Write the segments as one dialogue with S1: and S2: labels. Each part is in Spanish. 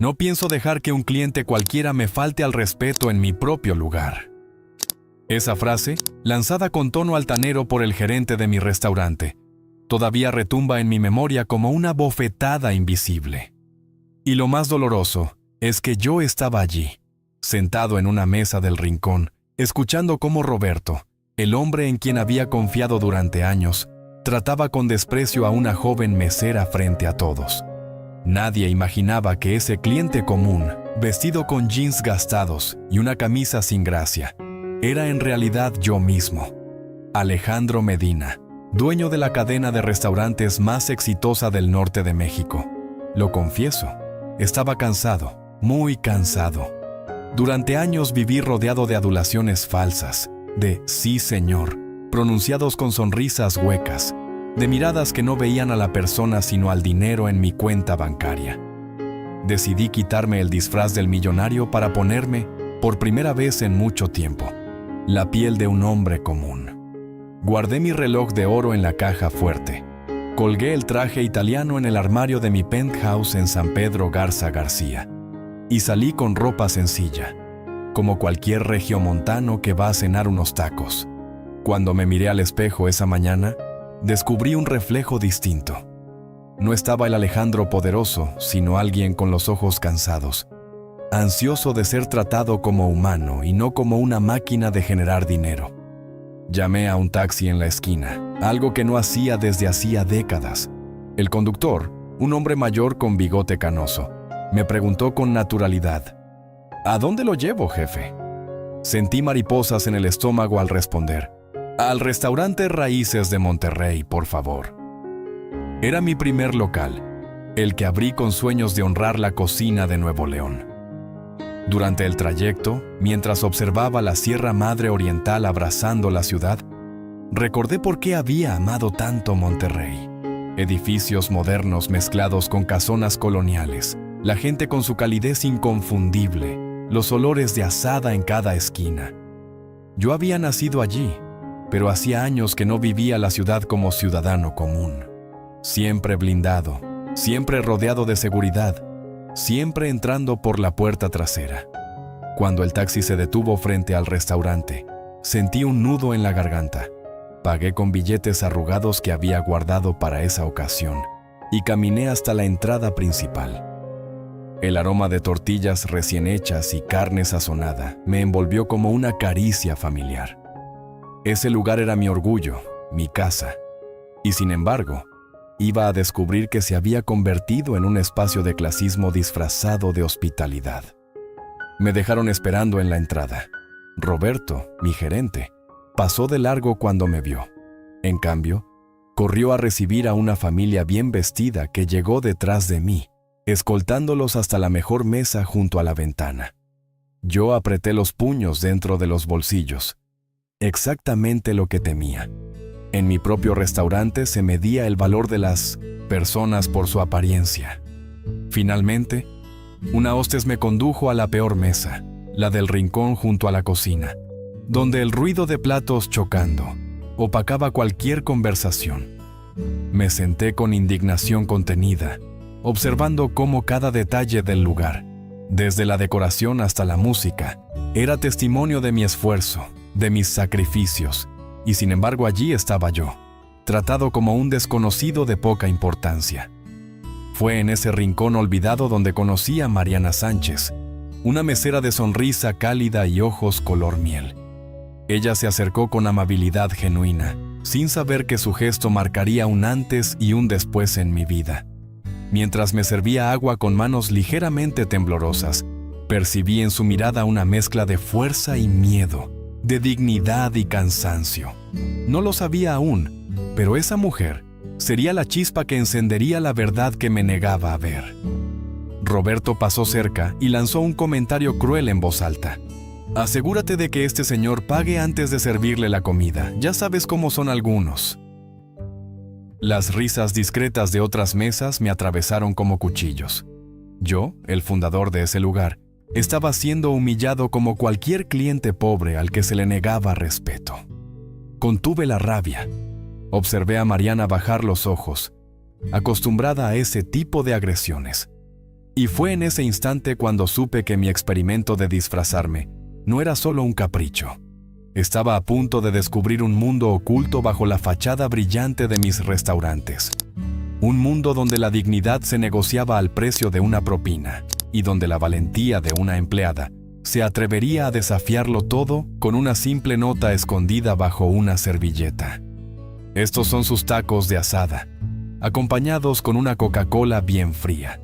S1: No pienso dejar que un cliente cualquiera me falte al respeto en mi propio lugar. Esa frase, lanzada con tono altanero por el gerente de mi restaurante, todavía retumba en mi memoria como una bofetada invisible. Y lo más doloroso es que yo estaba allí, sentado en una mesa del rincón, escuchando cómo Roberto, el hombre en quien había confiado durante años, trataba con desprecio a una joven mesera frente a todos. Nadie imaginaba que ese cliente común, vestido con jeans gastados y una camisa sin gracia, era en realidad yo mismo, Alejandro Medina, dueño de la cadena de restaurantes más exitosa del norte de México. Lo confieso, estaba cansado, muy cansado. Durante años viví rodeado de adulaciones falsas, de sí señor, pronunciados con sonrisas huecas, de miradas que no veían a la persona sino al dinero en mi cuenta bancaria. Decidí quitarme el disfraz del millonario para ponerme, por primera vez en mucho tiempo, la piel de un hombre común. Guardé mi reloj de oro en la caja fuerte. Colgué el traje italiano en el armario de mi penthouse en San Pedro Garza García. Y salí con ropa sencilla, como cualquier regiomontano que va a cenar unos tacos. Cuando me miré al espejo esa mañana, descubrí un reflejo distinto. No estaba el Alejandro poderoso, sino alguien con los ojos cansados, ansioso de ser tratado como humano y no como una máquina de generar dinero. Llamé a un taxi en la esquina, algo que no hacía desde hacía décadas. El conductor, un hombre mayor con bigote canoso, me preguntó con naturalidad: ¿A dónde lo llevo, jefe? Sentí mariposas en el estómago al responder: al restaurante Raíces de Monterrey, por favor. Era mi primer local, el que abrí con sueños de honrar la cocina de Nuevo León. Durante el trayecto, mientras observaba la Sierra Madre Oriental abrazando la ciudad, recordé por qué había amado tanto Monterrey. Edificios modernos mezclados con casonas coloniales, la gente con su calidez inconfundible, los olores de asada en cada esquina. Yo había nacido allí, pero hacía años que no vivía la ciudad como ciudadano común. Siempre blindado, siempre rodeado de seguridad, siempre entrando por la puerta trasera. Cuando el taxi se detuvo frente al restaurante, sentí un nudo en la garganta. Pagué con billetes arrugados que había guardado para esa ocasión y caminé hasta la entrada principal. El aroma de tortillas recién hechas y carne sazonada me envolvió como una caricia familiar. Ese lugar era mi orgullo, mi casa, y sin embargo, iba a descubrir que se había convertido en un espacio de clasismo disfrazado de hospitalidad. Me dejaron esperando en la entrada. Roberto, mi gerente, pasó de largo cuando me vio. En cambio, corrió a recibir a una familia bien vestida que llegó detrás de mí, escoltándolos hasta la mejor mesa junto a la ventana. Yo apreté los puños dentro de los bolsillos. Exactamente lo que temía. En mi propio restaurante se medía el valor de las personas por su apariencia. Finalmente, una hostess me condujo a la peor mesa, la del rincón junto a la cocina, donde el ruido de platos chocando opacaba cualquier conversación. Me senté con indignación contenida, observando cómo cada detalle del lugar, desde la decoración hasta la música, era testimonio de mi esfuerzo, de mis sacrificios, y sin embargo allí estaba yo, tratado como un desconocido de poca importancia. Fue en ese rincón olvidado donde conocí a Mariana Sánchez, una mesera de sonrisa cálida y ojos color miel. Ella se acercó con amabilidad genuina, sin saber que su gesto marcaría un antes y un después en mi vida. Mientras me servía agua con manos ligeramente temblorosas, percibí en su mirada una mezcla de fuerza y miedo, de dignidad y cansancio. No lo sabía aún, pero esa mujer sería la chispa que encendería la verdad que me negaba a ver. Roberto pasó cerca y lanzó un comentario cruel en voz alta. Asegúrate de que este señor pague antes de servirle la comida. Ya sabes cómo son algunos. Las risas discretas de otras mesas me atravesaron como cuchillos. Yo, el fundador de ese lugar, estaba siendo humillado como cualquier cliente pobre al que se le negaba respeto. Contuve la rabia. Observé a Mariana bajar los ojos, acostumbrada a ese tipo de agresiones. Y fue en ese instante cuando supe que mi experimento de disfrazarme no era solo un capricho. Estaba a punto de descubrir un mundo oculto bajo la fachada brillante de mis restaurantes. Un mundo donde la dignidad se negociaba al precio de una propina y donde la valentía de una empleada se atrevería a desafiarlo todo con una simple nota escondida bajo una servilleta. Estos son sus tacos de asada, acompañados con una Coca-Cola bien fría,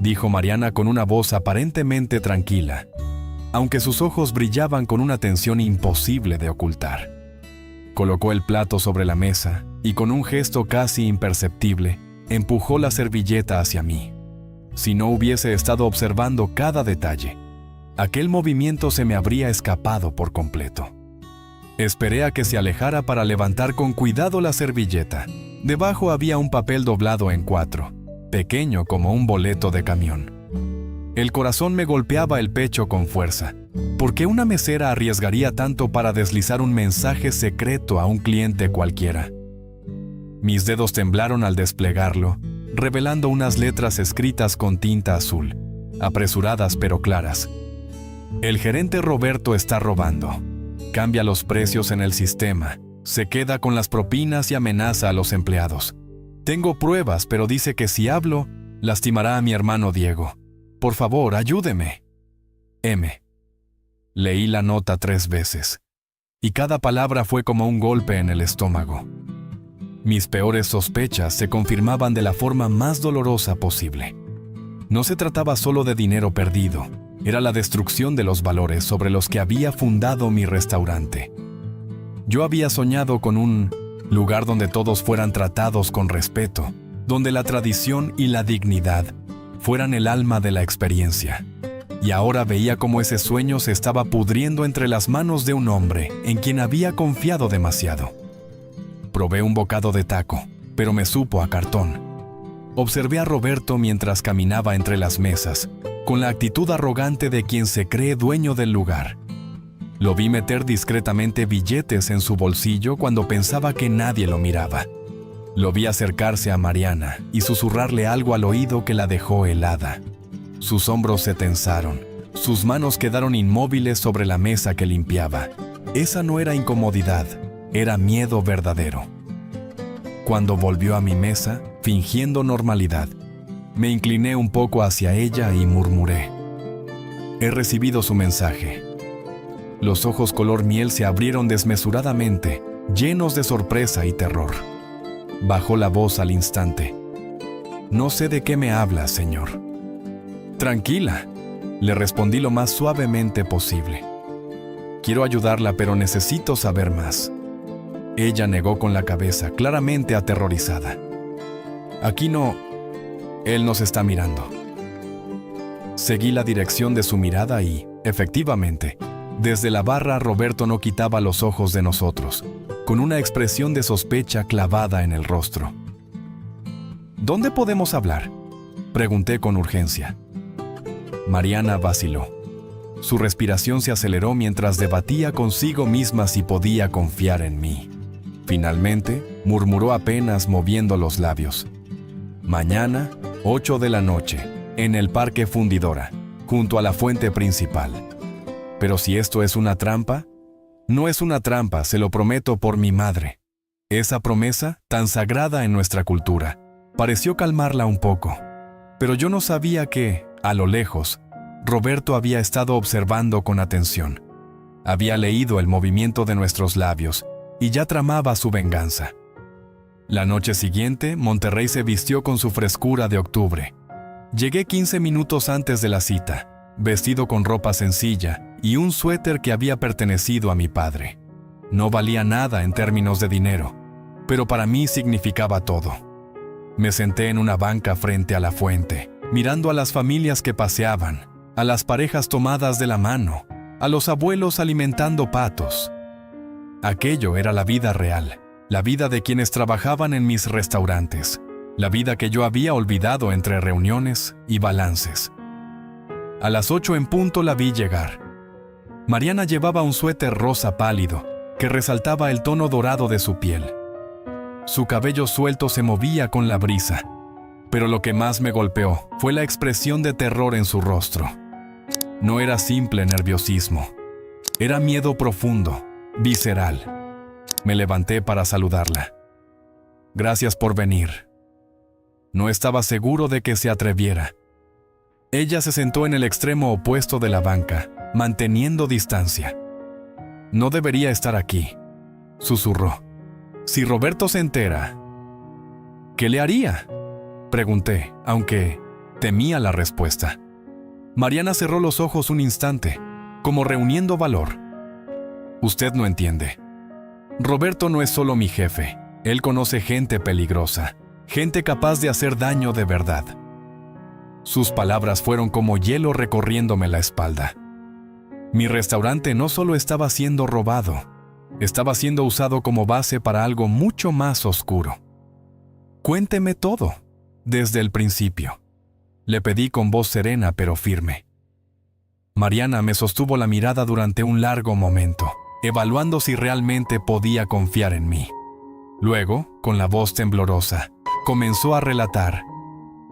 S1: dijo Mariana con una voz aparentemente tranquila, aunque sus ojos brillaban con una tensión imposible de ocultar. Colocó el plato sobre la mesa y con un gesto casi imperceptible, empujó la servilleta hacia mí. Si no hubiese estado observando cada detalle, aquel movimiento se me habría escapado por completo. Esperé a que se alejara para levantar con cuidado la servilleta. Debajo había un papel doblado en 4, pequeño como un boleto de camión. El corazón me golpeaba el pecho con fuerza. ¿Por qué una mesera arriesgaría tanto para deslizar un mensaje secreto a un cliente cualquiera? Mis dedos temblaron al desplegarlo, revelando unas letras escritas con tinta azul, apresuradas pero claras. El gerente Roberto está robando. Cambia los precios en el sistema, se queda con las propinas y amenaza a los empleados. Tengo pruebas, pero dice que si hablo, lastimará a mi hermano Diego. Por favor, ayúdeme. M. Leí la nota 3 veces, y cada palabra fue como un golpe en el estómago. Mis peores sospechas se confirmaban de la forma más dolorosa posible. No se trataba solo de dinero perdido, era la destrucción de los valores sobre los que había fundado mi restaurante. Yo había soñado con un lugar donde todos fueran tratados con respeto, donde la tradición y la dignidad fueran el alma de la experiencia. Y ahora veía cómo ese sueño se estaba pudriendo entre las manos de un hombre en quien había confiado demasiado. Probé un bocado de taco, pero me supo a cartón. Observé a Roberto mientras caminaba entre las mesas, con la actitud arrogante de quien se cree dueño del lugar. Lo vi meter discretamente billetes en su bolsillo cuando pensaba que nadie lo miraba. Lo vi acercarse a Mariana y susurrarle algo al oído que la dejó helada. Sus hombros se tensaron, sus manos quedaron inmóviles sobre la mesa que limpiaba. Esa no era incomodidad, era miedo verdadero. Cuando volvió a mi mesa, fingiendo normalidad, me incliné un poco hacia ella y murmuré: «He recibido su mensaje». Los ojos color miel se abrieron desmesuradamente, llenos de sorpresa y terror. Bajó la voz al instante. «No sé de qué me habla, señor». «Tranquila», le respondí lo más suavemente posible. «Quiero ayudarla, pero necesito saber más». Ella negó con la cabeza, claramente aterrorizada. «Aquí no... Él nos está mirando». Seguí la dirección de su mirada y, efectivamente, desde la barra Roberto no quitaba los ojos de nosotros, con una expresión de sospecha clavada en el rostro. «¿Dónde podemos hablar?», pregunté con urgencia. Mariana vaciló. Su respiración se aceleró mientras debatía consigo misma si podía confiar en mí. Finalmente, murmuró apenas moviendo los labios: «Mañana, 8 de la noche, en el Parque Fundidora, junto a la fuente principal». «Pero si esto es una trampa». «No es una trampa, se lo prometo por mi madre». Esa promesa, tan sagrada en nuestra cultura, pareció calmarla un poco. Pero yo no sabía que, a lo lejos, Roberto había estado observando con atención. Había leído el movimiento de nuestros labios y ya tramaba su venganza. La noche siguiente, Monterrey se vistió con su frescura de octubre. Llegué 15 minutos antes de la cita, vestido con ropa sencilla y un suéter que había pertenecido a mi padre. No valía nada en términos de dinero, pero para mí significaba todo. Me senté en una banca frente a la fuente, mirando a las familias que paseaban, a las parejas tomadas de la mano, a los abuelos alimentando patos. Aquello era la vida real, la vida de quienes trabajaban en mis restaurantes, la vida que yo había olvidado entre reuniones y balances. A las 8 en punto la vi llegar. Mariana llevaba un suéter rosa pálido que resaltaba el tono dorado de su piel. Su cabello suelto se movía con la brisa. Pero lo que más me golpeó fue la expresión de terror en su rostro. No era simple nerviosismo. Era miedo profundo, visceral. Me levanté para saludarla. Gracias por venir. No estaba seguro de que se atreviera. Ella se sentó en el extremo opuesto de la banca, manteniendo distancia. No debería estar aquí, susurró. Si Roberto se entera, ¿qué le haría? Pregunté, aunque temía la respuesta. Mariana cerró los ojos un instante, como reuniendo valor. Usted no entiende. Roberto no es solo mi jefe. Él conoce gente peligrosa, gente capaz de hacer daño de verdad. Sus palabras fueron como hielo recorriéndome la espalda. Mi restaurante no solo estaba siendo robado, estaba siendo usado como base para algo mucho más oscuro. Cuénteme todo, desde el principio. Le pedí con voz serena pero firme. Mariana me sostuvo la mirada durante un largo momento, evaluando si realmente podía confiar en mí. Luego, con la voz temblorosa, comenzó a relatar.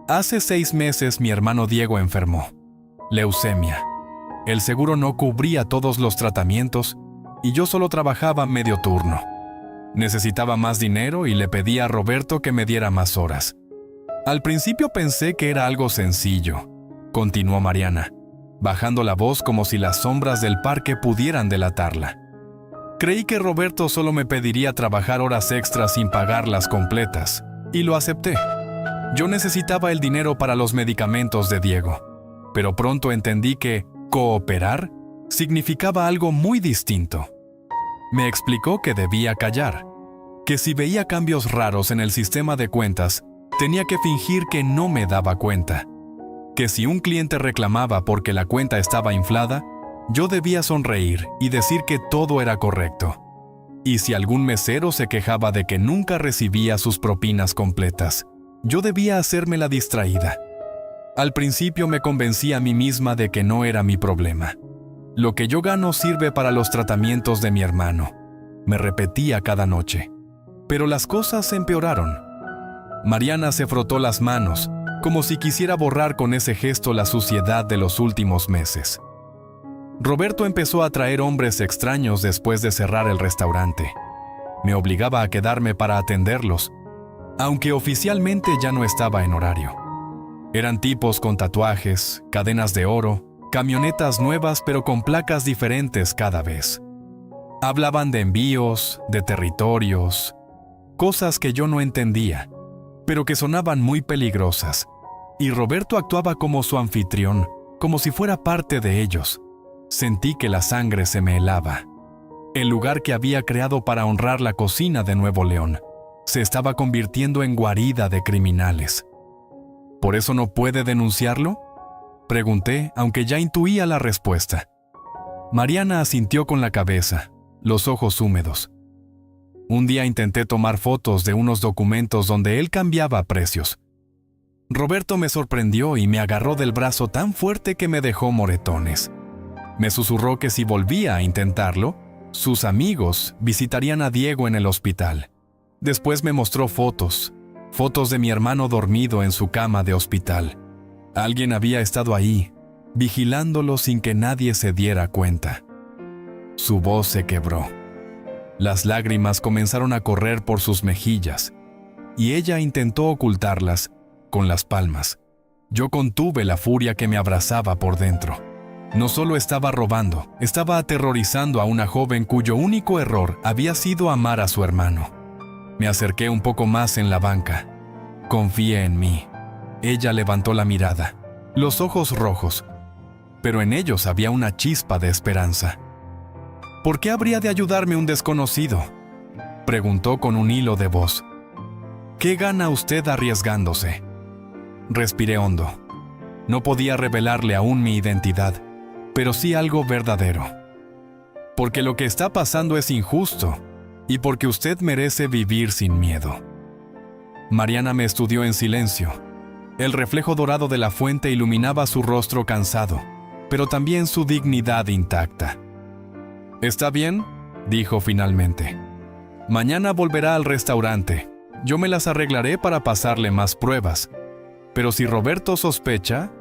S1: Hace 6 meses mi hermano Diego enfermó. Leucemia. El seguro no cubría todos los tratamientos y yo solo trabajaba medio turno. Necesitaba más dinero y le pedí a Roberto que me diera más horas. Al principio pensé que era algo sencillo, continuó Mariana, bajando la voz como si las sombras del parque pudieran delatarla. Creí que Roberto solo me pediría trabajar horas extras sin pagarlas completas, y lo acepté. Yo necesitaba el dinero para los medicamentos de Diego, pero pronto entendí que cooperar significaba algo muy distinto. Me explicó que debía callar, que si veía cambios raros en el sistema de cuentas, tenía que fingir que no me daba cuenta, que si un cliente reclamaba porque la cuenta estaba inflada, yo debía sonreír y decir que todo era correcto. Y si algún mesero se quejaba de que nunca recibía sus propinas completas, yo debía hacerme la distraída. Al principio me convencí a mí misma de que no era mi problema. Lo que yo gano sirve para los tratamientos de mi hermano, me repetía cada noche. Pero las cosas empeoraron. Mariana se frotó las manos, como si quisiera borrar con ese gesto la suciedad de los últimos meses. Roberto empezó a traer hombres extraños después de cerrar el restaurante. Me obligaba a quedarme para atenderlos, aunque oficialmente ya no estaba en horario. Eran tipos con tatuajes, cadenas de oro, camionetas nuevas pero con placas diferentes cada vez. Hablaban de envíos, de territorios, cosas que yo no entendía, pero que sonaban muy peligrosas. Y Roberto actuaba como su anfitrión, como si fuera parte de ellos. Sentí que la sangre se me helaba. El lugar que había creado para honrar la cocina de Nuevo León se estaba convirtiendo en guarida de criminales. ¿Por eso no puede denunciarlo?, pregunté, aunque ya intuía la respuesta. Mariana asintió con la cabeza, los ojos húmedos. Un día intenté tomar fotos de unos documentos donde él cambiaba precios. Roberto me sorprendió y me agarró del brazo tan fuerte que me dejó moretones. Me susurró que si volvía a intentarlo, sus amigos visitarían a Diego en el hospital. Después me mostró fotos de mi hermano dormido en su cama de hospital. Alguien había estado ahí, vigilándolo sin que nadie se diera cuenta. Su voz se quebró. Las lágrimas comenzaron a correr por sus mejillas, y ella intentó ocultarlas con las palmas. Yo contuve la furia que me abrazaba por dentro. No solo estaba robando, estaba aterrorizando a una joven cuyo único error había sido amar a su hermano. Me acerqué un poco más en la banca. Confíe en mí. Ella levantó la mirada, los ojos rojos, pero en ellos había una chispa de esperanza. ¿Por qué habría de ayudarme un desconocido?, preguntó con un hilo de voz. ¿Qué gana usted arriesgándose? Respiré hondo. No podía revelarle aún mi identidad, pero sí algo verdadero. Porque lo que está pasando es injusto, y porque usted merece vivir sin miedo. Mariana me estudió en silencio. El reflejo dorado de la fuente iluminaba su rostro cansado, pero también su dignidad intacta. «¿Está bien?», dijo finalmente. «Mañana volverá al restaurante. Yo me las arreglaré para pasarle más pruebas. Pero si Roberto sospecha,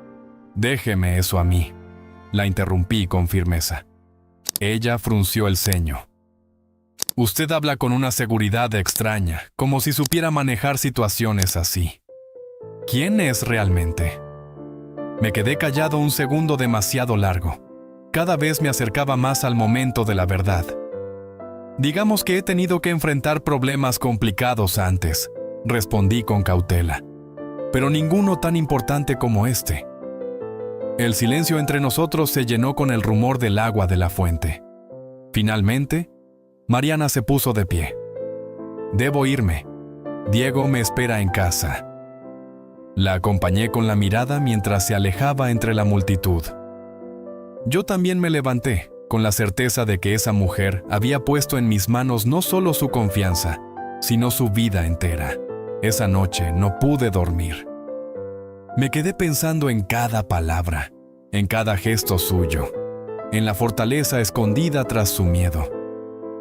S1: déjeme eso a mí. La interrumpí con firmeza. Ella frunció el ceño. Usted habla con una seguridad extraña, como si supiera manejar situaciones así. ¿Quién es realmente? Me quedé callado un segundo demasiado largo. Cada vez me acercaba más al momento de la verdad. Digamos que he tenido que enfrentar problemas complicados antes, respondí con cautela, pero ninguno tan importante como este. El silencio entre nosotros se llenó con el rumor del agua de la fuente. Finalmente, Mariana se puso de pie. Debo irme. Diego me espera en casa. La acompañé con la mirada mientras se alejaba entre la multitud. Yo también me levanté, con la certeza de que esa mujer había puesto en mis manos no solo su confianza, sino su vida entera. Esa noche no pude dormir. Me quedé pensando en cada palabra, en cada gesto suyo, en la fortaleza escondida tras su miedo.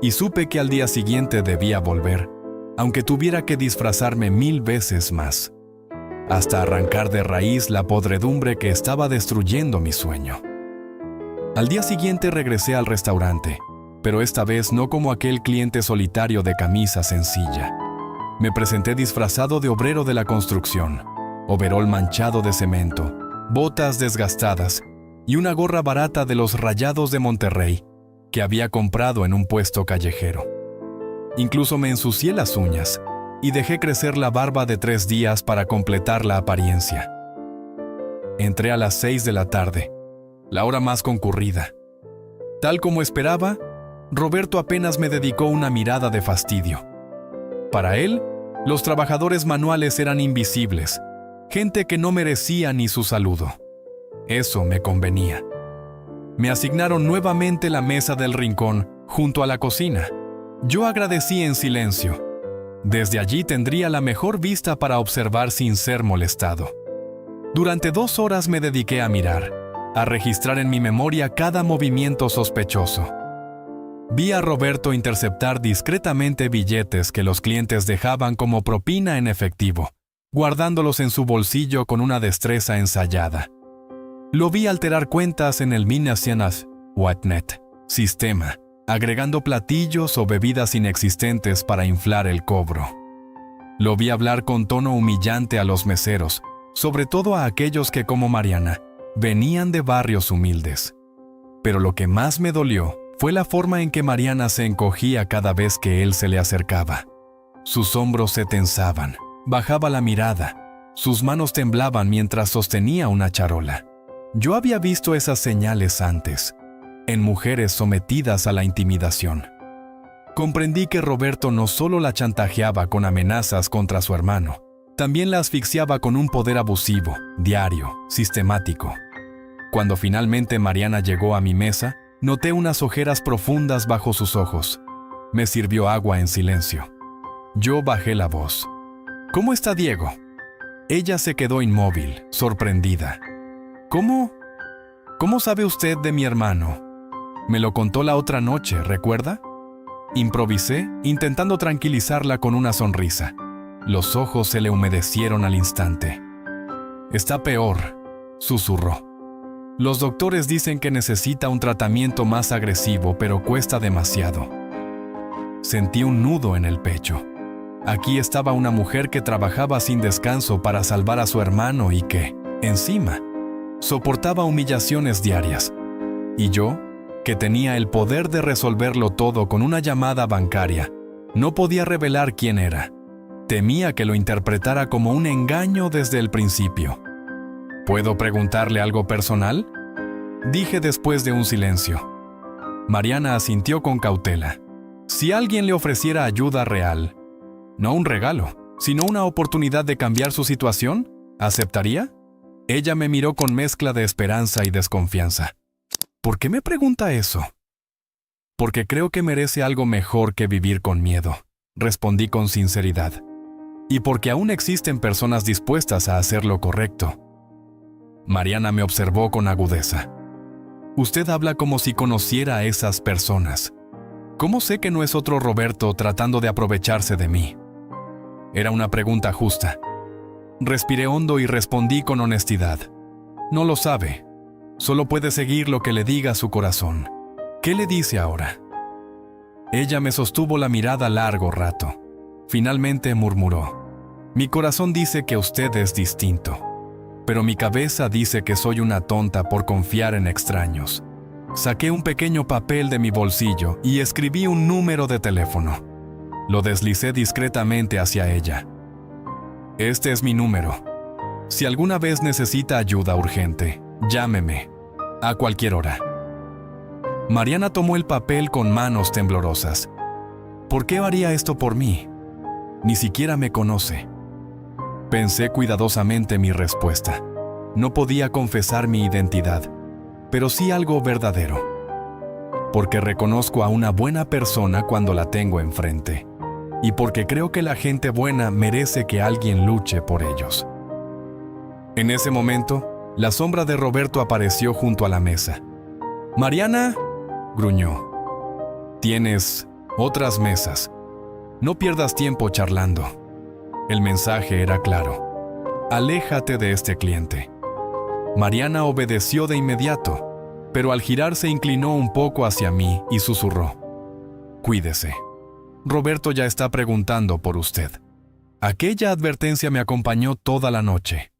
S1: Y supe que al día siguiente debía volver, aunque tuviera que disfrazarme 1000 veces más, hasta arrancar de raíz la podredumbre que estaba destruyendo mi sueño. Al día siguiente regresé al restaurante, pero esta vez no como aquel cliente solitario de camisa sencilla. Me presenté disfrazado de obrero de la construcción, overol manchado de cemento, botas desgastadas y una gorra barata de los Rayados de Monterrey que había comprado en un puesto callejero. Incluso me ensucié las uñas y dejé crecer la barba de 3 días para completar la apariencia. Entré a las 6 de la tarde, la hora más concurrida. Tal como esperaba, Roberto apenas me dedicó una mirada de fastidio. Para él, los trabajadores manuales eran invisibles, gente que no merecía ni su saludo. Eso me convenía. Me asignaron nuevamente la mesa del rincón, junto a la cocina. Yo agradecí en silencio. Desde allí tendría la mejor vista para observar sin ser molestado. Durante 2 horas me dediqué a mirar, a registrar en mi memoria cada movimiento sospechoso. Vi a Roberto interceptar discretamente billetes que los clientes dejaban como propina en efectivo, guardándolos en su bolsillo con una destreza ensayada. Lo vi alterar cuentas en el Minacianas Watnet sistema, agregando platillos o bebidas inexistentes para inflar el cobro. Lo vi hablar con tono humillante a los meseros, sobre todo a aquellos que, como Mariana, venían de barrios humildes. Pero lo que más me dolió fue la forma en que Mariana se encogía cada vez que él se le acercaba. Sus hombros se tensaban, bajaba la mirada, sus manos temblaban mientras sostenía una charola. Yo había visto esas señales antes, en mujeres sometidas a la intimidación. Comprendí que Roberto no solo la chantajeaba con amenazas contra su hermano, también la asfixiaba con un poder abusivo, diario, sistemático. Cuando finalmente Mariana llegó a mi mesa, noté unas ojeras profundas bajo sus ojos. Me sirvió agua en silencio. Yo bajé la voz. ¿Cómo está Diego? Ella se quedó inmóvil, sorprendida. ¿Cómo sabe usted de mi hermano? Me lo contó la otra noche, ¿recuerda? Improvisé, intentando tranquilizarla con una sonrisa. Los ojos se le humedecieron al instante. Está peor, susurró. Los doctores dicen que necesita un tratamiento más agresivo, pero cuesta demasiado. Sentí un nudo en el pecho. Aquí estaba una mujer que trabajaba sin descanso para salvar a su hermano y que, encima, soportaba humillaciones diarias. Y yo, que tenía el poder de resolverlo todo con una llamada bancaria, no podía revelar quién era. Temía que lo interpretara como un engaño desde el principio. ¿Puedo preguntarle algo personal?, dije después de un silencio. Mariana asintió con cautela. Si alguien le ofreciera ayuda real, no un regalo, sino una oportunidad de cambiar su situación, ¿aceptaría? Ella me miró con mezcla de esperanza y desconfianza. ¿Por qué me pregunta eso? Porque creo que merece algo mejor que vivir con miedo, respondí con sinceridad. Y porque aún existen personas dispuestas a hacer lo correcto. Mariana me observó con agudeza. Usted habla como si conociera a esas personas. ¿Cómo sé que no es otro Roberto tratando de aprovecharse de mí? Era una pregunta justa. Respiré hondo y respondí con honestidad. No lo sabe. Solo puede seguir lo que le diga su corazón. ¿Qué le dice ahora? Ella me sostuvo la mirada largo rato. Finalmente murmuró. Mi corazón dice que usted es distinto, pero mi cabeza dice que soy una tonta por confiar en extraños. Saqué un pequeño papel de mi bolsillo y escribí un número de teléfono. Lo deslicé discretamente hacia ella. Este es mi número. Si alguna vez necesita ayuda urgente, llámeme, a cualquier hora. Mariana tomó el papel con manos temblorosas. ¿Por qué haría esto por mí? Ni siquiera me conoce. Pensé cuidadosamente mi respuesta. No podía confesar mi identidad, pero sí algo verdadero. Porque reconozco a una buena persona cuando la tengo enfrente. Y porque creo que la gente buena merece que alguien luche por ellos. En ese momento, la sombra de Roberto apareció junto a la mesa. «Mariana», gruñó, «tienes otras mesas. No pierdas tiempo charlando». El mensaje era claro. «Aléjate de este cliente». Mariana obedeció de inmediato, pero al girar se inclinó un poco hacia mí y susurró. «Cuídese. Roberto ya está preguntando por usted». Aquella advertencia me acompañó toda la noche.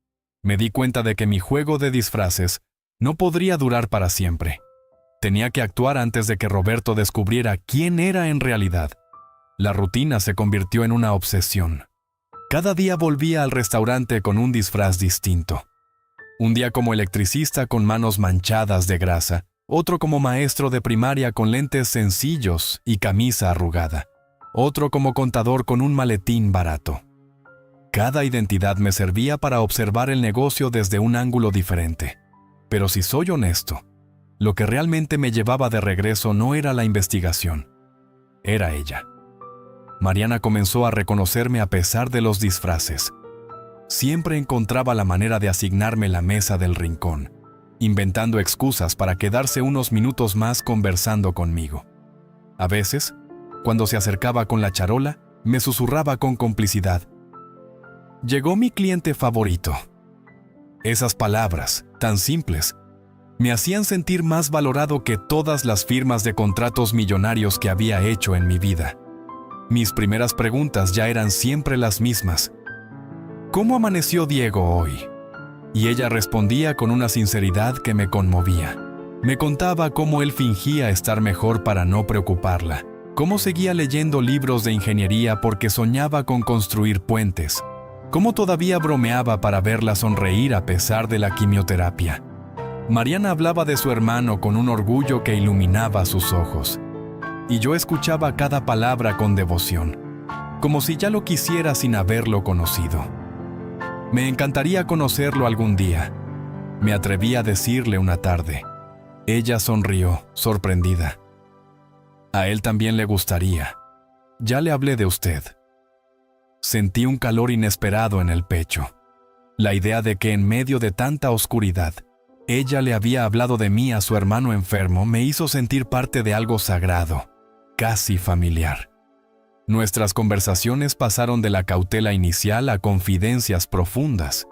S1: Me di cuenta de que mi juego de disfraces no podría durar para siempre. Tenía que actuar antes de que Roberto descubriera quién era en realidad. La rutina se convirtió en una obsesión. Cada día volvía al restaurante con un disfraz distinto. Un día como electricista con manos manchadas de grasa, otro como maestro de primaria con lentes sencillos y camisa arrugada, otro como contador con un maletín barato. Cada identidad me servía para observar el negocio desde un ángulo diferente. Pero si soy honesto, lo que realmente me llevaba de regreso no era la investigación, era ella. Mariana comenzó a reconocerme a pesar de los disfraces. Siempre encontraba la manera de asignarme la mesa del rincón, inventando excusas para quedarse unos minutos más conversando conmigo. A veces, cuando se acercaba con la charola, me susurraba con complicidad: «Llegó mi cliente favorito». Esas palabras, tan simples, me hacían sentir más valorado que todas las firmas de contratos millonarios que había hecho en mi vida. Mis primeras preguntas ya eran siempre las mismas. «¿Cómo amaneció Diego hoy?». Y ella respondía con una sinceridad que me conmovía. Me contaba cómo él fingía estar mejor para no preocuparla, cómo seguía leyendo libros de ingeniería porque soñaba con construir puentes, cómo todavía bromeaba para verla sonreír a pesar de la quimioterapia. Mariana hablaba de su hermano con un orgullo que iluminaba sus ojos, y yo escuchaba cada palabra con devoción, como si ya lo quisiera sin haberlo conocido. Me encantaría conocerlo algún día, me atreví a decirle una tarde. Ella sonrió, sorprendida. A él también le gustaría. Ya le hablé de usted. Sentí un calor inesperado en el pecho. La idea de que en medio de tanta oscuridad, ella le había hablado de mí a su hermano enfermo me hizo sentir parte de algo sagrado, casi familiar. Nuestras conversaciones pasaron de la cautela inicial a confidencias profundas.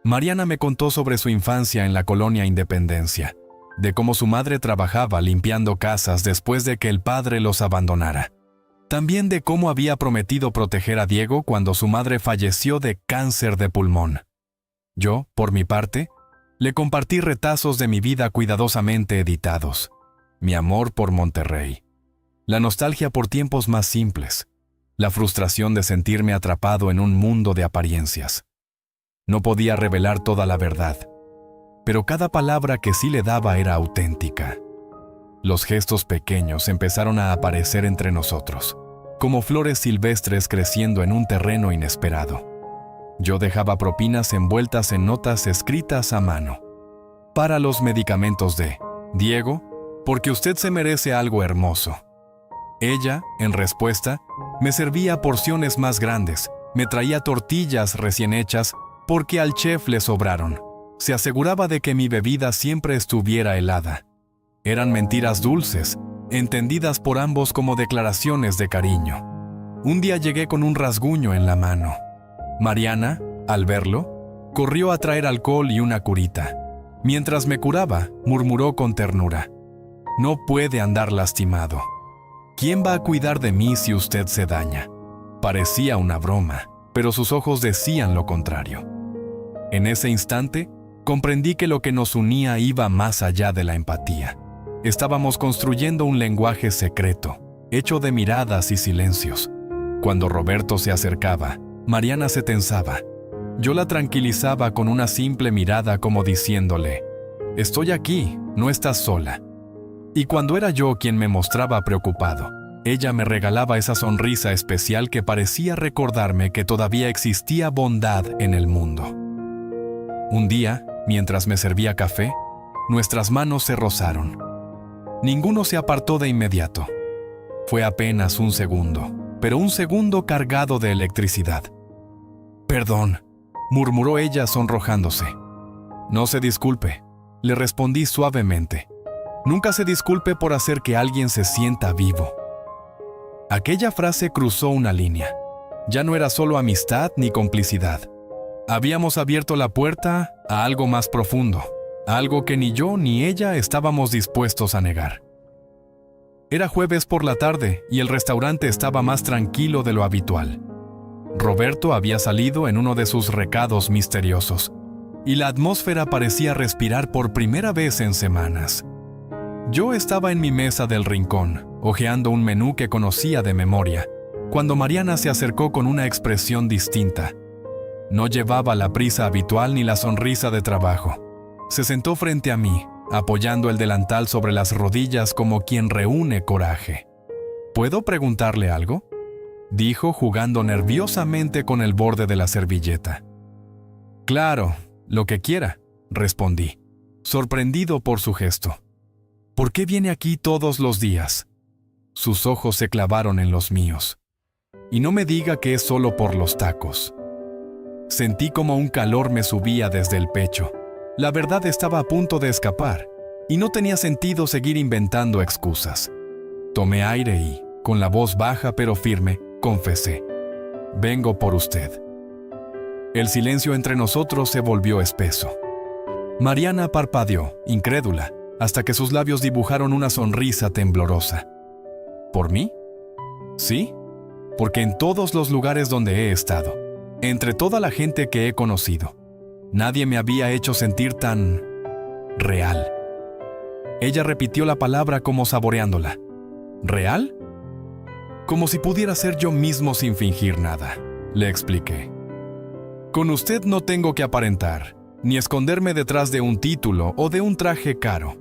S1: Mariana me contó sobre su infancia en la colonia Independencia, de cómo su madre trabajaba limpiando casas después de que el padre los abandonara. También de cómo había prometido proteger a Diego cuando su madre falleció de cáncer de pulmón. Yo, por mi parte, le compartí retazos de mi vida cuidadosamente editados. Mi amor por Monterrey. La nostalgia por tiempos más simples. La frustración de sentirme atrapado en un mundo de apariencias. No podía revelar toda la verdad, pero cada palabra que sí le daba era auténtica. Los gestos pequeños empezaron a aparecer entre nosotros, como flores silvestres creciendo en un terreno inesperado. Yo dejaba propinas envueltas en notas escritas a mano. Para los medicamentos de Diego, porque usted se merece algo hermoso. Ella, en respuesta, me servía porciones más grandes, me traía tortillas recién hechas porque al chef le sobraron. Se aseguraba de que mi bebida siempre estuviera helada. Eran mentiras dulces, entendidas por ambos como declaraciones de cariño. Un día llegué con un rasguño en la mano. Mariana, Al verlo, corrió a traer alcohol y una curita. Mientras me curaba, murmuró con ternura: «No puede andar lastimado. ¿Quién va a cuidar de mí si usted se daña?». Parecía una broma, pero sus ojos decían lo contrario. En ese instante, comprendí que lo que nos unía iba más allá de la empatía. Estábamos construyendo un lenguaje secreto, hecho de miradas y silencios. Cuando Roberto se acercaba, Mariana se tensaba. Yo la tranquilizaba con una simple mirada, como diciéndole: «Estoy aquí, no estás sola». Y cuando era yo quien me mostraba preocupado, ella me regalaba esa sonrisa especial que parecía recordarme que todavía existía bondad en el mundo. Un día, mientras me servía café, nuestras manos se rozaron. Ninguno se apartó de inmediato. Fue apenas un segundo, pero un segundo cargado de electricidad. «Perdón», murmuró ella sonrojándose. «No se disculpe», le respondí suavemente. «Nunca se disculpe por hacer que alguien se sienta vivo». Aquella frase cruzó una línea. Ya no era solo amistad ni complicidad. Habíamos abierto la puerta a algo más profundo, algo que ni yo ni ella estábamos dispuestos a negar. Era jueves por la tarde y el restaurante estaba más tranquilo de lo habitual. Roberto había salido en uno de sus recados misteriosos, y la atmósfera parecía respirar por primera vez en semanas. Yo estaba en mi mesa del rincón, hojeando un menú que conocía de memoria, cuando Mariana se acercó con una expresión distinta. No llevaba la prisa habitual ni la sonrisa de trabajo. Se sentó frente a mí, apoyando el delantal sobre las rodillas como quien reúne coraje. «¿Puedo preguntarle algo?», dijo, jugando nerviosamente con el borde de la servilleta. «Claro, lo que quiera», respondí, sorprendido por su gesto. «¿Por qué viene aquí todos los días?». Sus ojos se clavaron en los míos. «Y no me diga que es solo por los tacos». Sentí como un calor me subía desde el pecho. La verdad estaba a punto de escapar, y no tenía sentido seguir inventando excusas. Tomé aire y, con la voz baja pero firme, confesé: «Vengo por usted». El silencio entre nosotros se volvió espeso. Mariana parpadeó, incrédula, hasta que sus labios dibujaron una sonrisa temblorosa. ¿Por mí? Sí, porque en todos los lugares donde he estado, entre toda la gente que he conocido, nadie me había hecho sentir tan real. Ella repitió la palabra como saboreándola. ¿Real? Como si pudiera ser yo mismo sin fingir nada, le expliqué. Con usted no tengo que aparentar, ni esconderme detrás de un título o de un traje caro.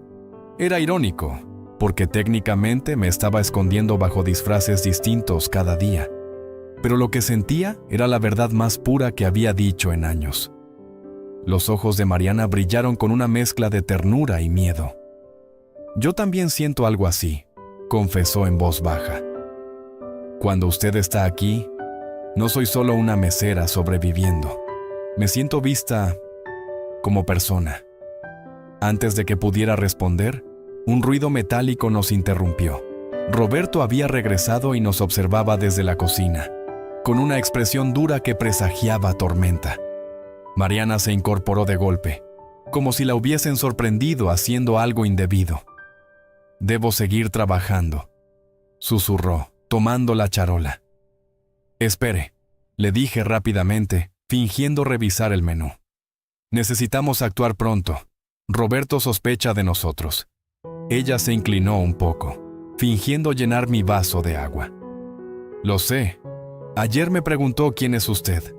S1: Era irónico, porque técnicamente me estaba escondiendo bajo disfraces distintos cada día. Pero lo que sentía era la verdad más pura que había dicho en años. Los ojos de Mariana brillaron con una mezcla de ternura y miedo. «Yo también siento algo así», confesó en voz baja. «Cuando usted está aquí, no soy solo una mesera sobreviviendo. Me siento vista como persona». Antes de que pudiera responder, un ruido metálico nos interrumpió. Roberto había regresado y nos observaba desde la cocina, con una expresión dura que presagiaba tormenta. Mariana se incorporó de golpe, como si la hubiesen sorprendido haciendo algo indebido. «Debo seguir trabajando», susurró, tomando la charola. «Espere», le dije rápidamente, fingiendo revisar el menú. «Necesitamos actuar pronto. Roberto sospecha de nosotros». Ella se inclinó un poco, fingiendo llenar mi vaso de agua. «Lo sé. Ayer me preguntó quién es usted.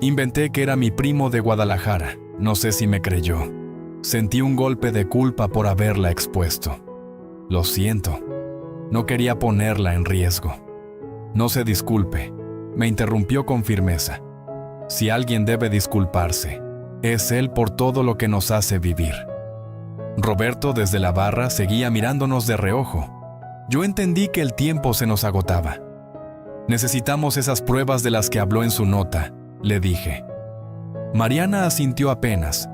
S1: Inventé que era mi primo de Guadalajara. No sé si me creyó. Sentí un golpe de culpa por haberla expuesto. Lo siento. No quería ponerla en riesgo». «No se disculpe», me interrumpió con firmeza. «Si alguien debe disculparse, es él por todo lo que nos hace vivir». Roberto, desde la barra, seguía mirándonos de reojo. Yo entendí que el tiempo se nos agotaba. «Necesitamos esas pruebas de las que habló en su nota», le dije. Mariana asintió apenas.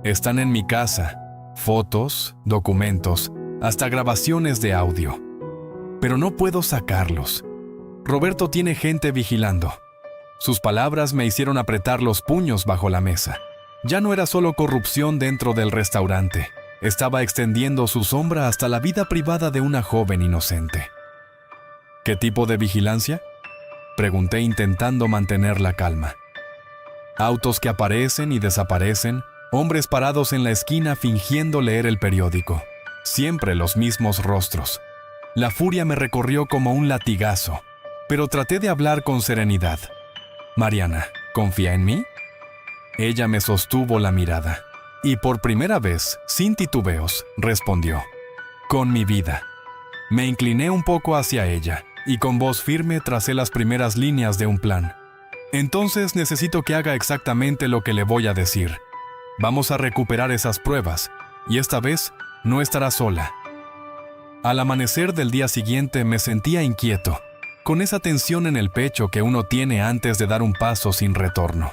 S1: «Están en mi casa. Fotos, documentos, hasta grabaciones de audio. Pero no puedo sacarlos. Roberto tiene gente vigilando». Sus palabras me hicieron apretar los puños bajo la mesa. Ya no era solo corrupción dentro del restaurante. Estaba extendiendo su sombra hasta la vida privada de una joven inocente. ¿Qué tipo de vigilancia?, pregunté intentando mantener la calma. Autos que aparecen y desaparecen, hombres parados en la esquina fingiendo leer el periódico. Siempre los mismos rostros. La furia me recorrió como un latigazo, pero traté de hablar con serenidad. «Mariana, ¿confía en mí?». Ella me sostuvo la mirada, y por primera vez, sin titubeos, respondió: «Con mi vida». Me incliné un poco hacia ella, y con voz firme tracé las primeras líneas de un plan. «Entonces necesito que haga exactamente lo que le voy a decir. Vamos a recuperar esas pruebas, y esta vez no estará sola». Al amanecer del día siguiente me sentía inquieto, con esa tensión en el pecho que uno tiene antes de dar un paso sin retorno.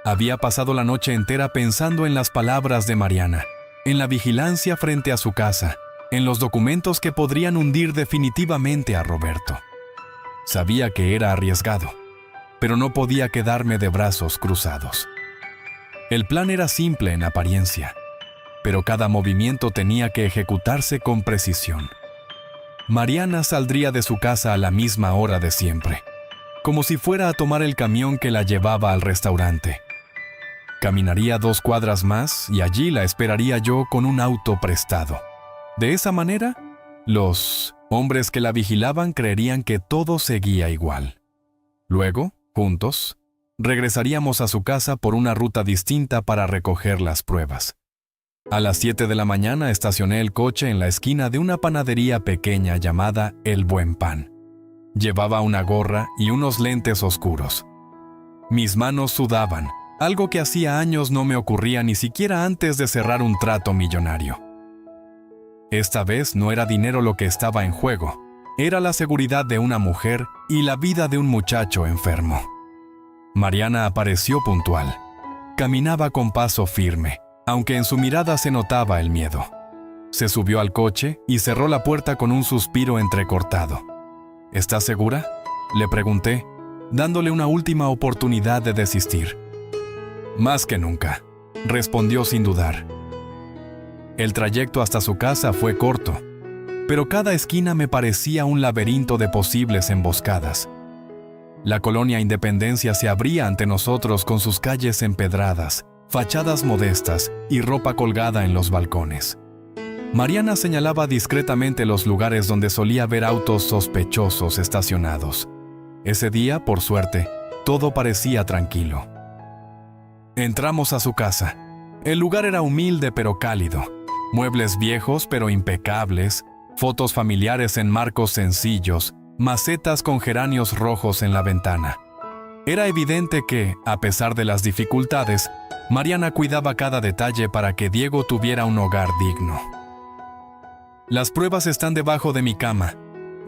S1: Había pasado la noche entera pensando en las palabras de Mariana, en la vigilancia frente a su casa, en los documentos que podrían hundir definitivamente a Roberto. Sabía que era arriesgado, pero no podía quedarme de brazos cruzados. El plan era simple en apariencia, pero cada movimiento tenía que ejecutarse con precisión. Mariana saldría de su casa a la misma hora de siempre, como si fuera a tomar el camión que la llevaba al restaurante. Caminaría 2 cuadras más y allí la esperaría yo con un auto prestado. De esa manera, los hombres que la vigilaban creerían que todo seguía igual. Luego, juntos, regresaríamos a su casa por una ruta distinta para recoger las pruebas. A las 7 de la mañana estacioné el coche en la esquina de una panadería pequeña llamada El Buen Pan. Llevaba una gorra y unos lentes oscuros. Mis manos sudaban, algo que hacía años no me ocurría ni siquiera antes de cerrar un trato millonario. Esta vez no era dinero lo que estaba en juego, era la seguridad de una mujer y la vida de un muchacho enfermo. Mariana apareció puntual. Caminaba con paso firme, aunque en su mirada se notaba el miedo. Se subió al coche y cerró la puerta con un suspiro entrecortado. «¿Estás segura?», le pregunté, dándole una última oportunidad de desistir. «Más que nunca», respondió sin dudar. El trayecto hasta su casa fue corto, pero cada esquina me parecía un laberinto de posibles emboscadas. La colonia Independencia se abría ante nosotros con sus calles empedradas, fachadas modestas y ropa colgada en los balcones. Mariana señalaba discretamente los lugares donde solía ver autos sospechosos estacionados. Ese día, por suerte, todo parecía tranquilo. Entramos a su casa. El lugar era humilde pero cálido. Muebles viejos pero impecables, fotos familiares en marcos sencillos, macetas con geranios rojos en la ventana. Era evidente que, a pesar de las dificultades, Mariana cuidaba cada detalle para que Diego tuviera un hogar digno. «Las pruebas están debajo de mi cama»,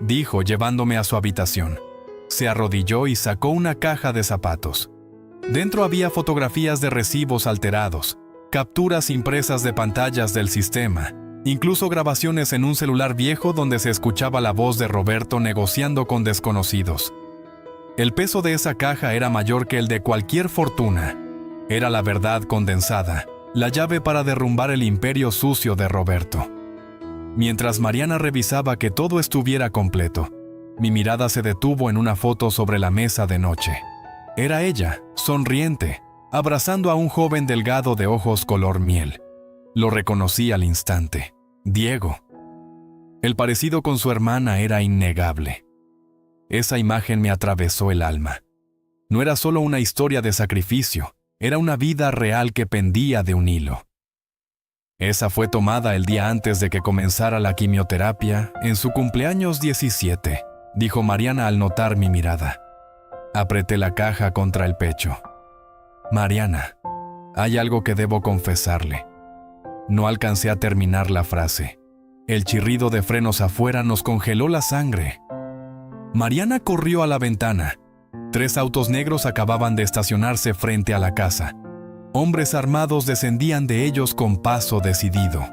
S1: dijo llevándome a su habitación. Se arrodilló y sacó una caja de zapatos. Dentro había fotografías de recibos alterados, capturas impresas de pantallas del sistema, incluso grabaciones en un celular viejo donde se escuchaba la voz de Roberto negociando con desconocidos. El peso de esa caja era mayor que el de cualquier fortuna. Era la verdad condensada, la llave para derrumbar el imperio sucio de Roberto. Mientras Mariana revisaba que todo estuviera completo, mi mirada se detuvo en una foto sobre la mesa de noche. Era ella, sonriente, abrazando a un joven delgado de ojos color miel. Lo reconocí al instante. Diego. El parecido con su hermana era innegable. Esa imagen me atravesó el alma. No era solo una historia de sacrificio, era una vida real que pendía de un hilo. Esa fue tomada el día antes de que comenzara la quimioterapia, en su cumpleaños 17, dijo Mariana al notar mi mirada. Apreté la caja contra el pecho. «Mariana, hay algo que debo confesarle». No alcancé a terminar la frase. El chirrido de frenos afuera nos congeló la sangre. Mariana corrió a la ventana. 3 autos negros acababan de estacionarse frente a la casa. Hombres armados descendían de ellos con paso decidido.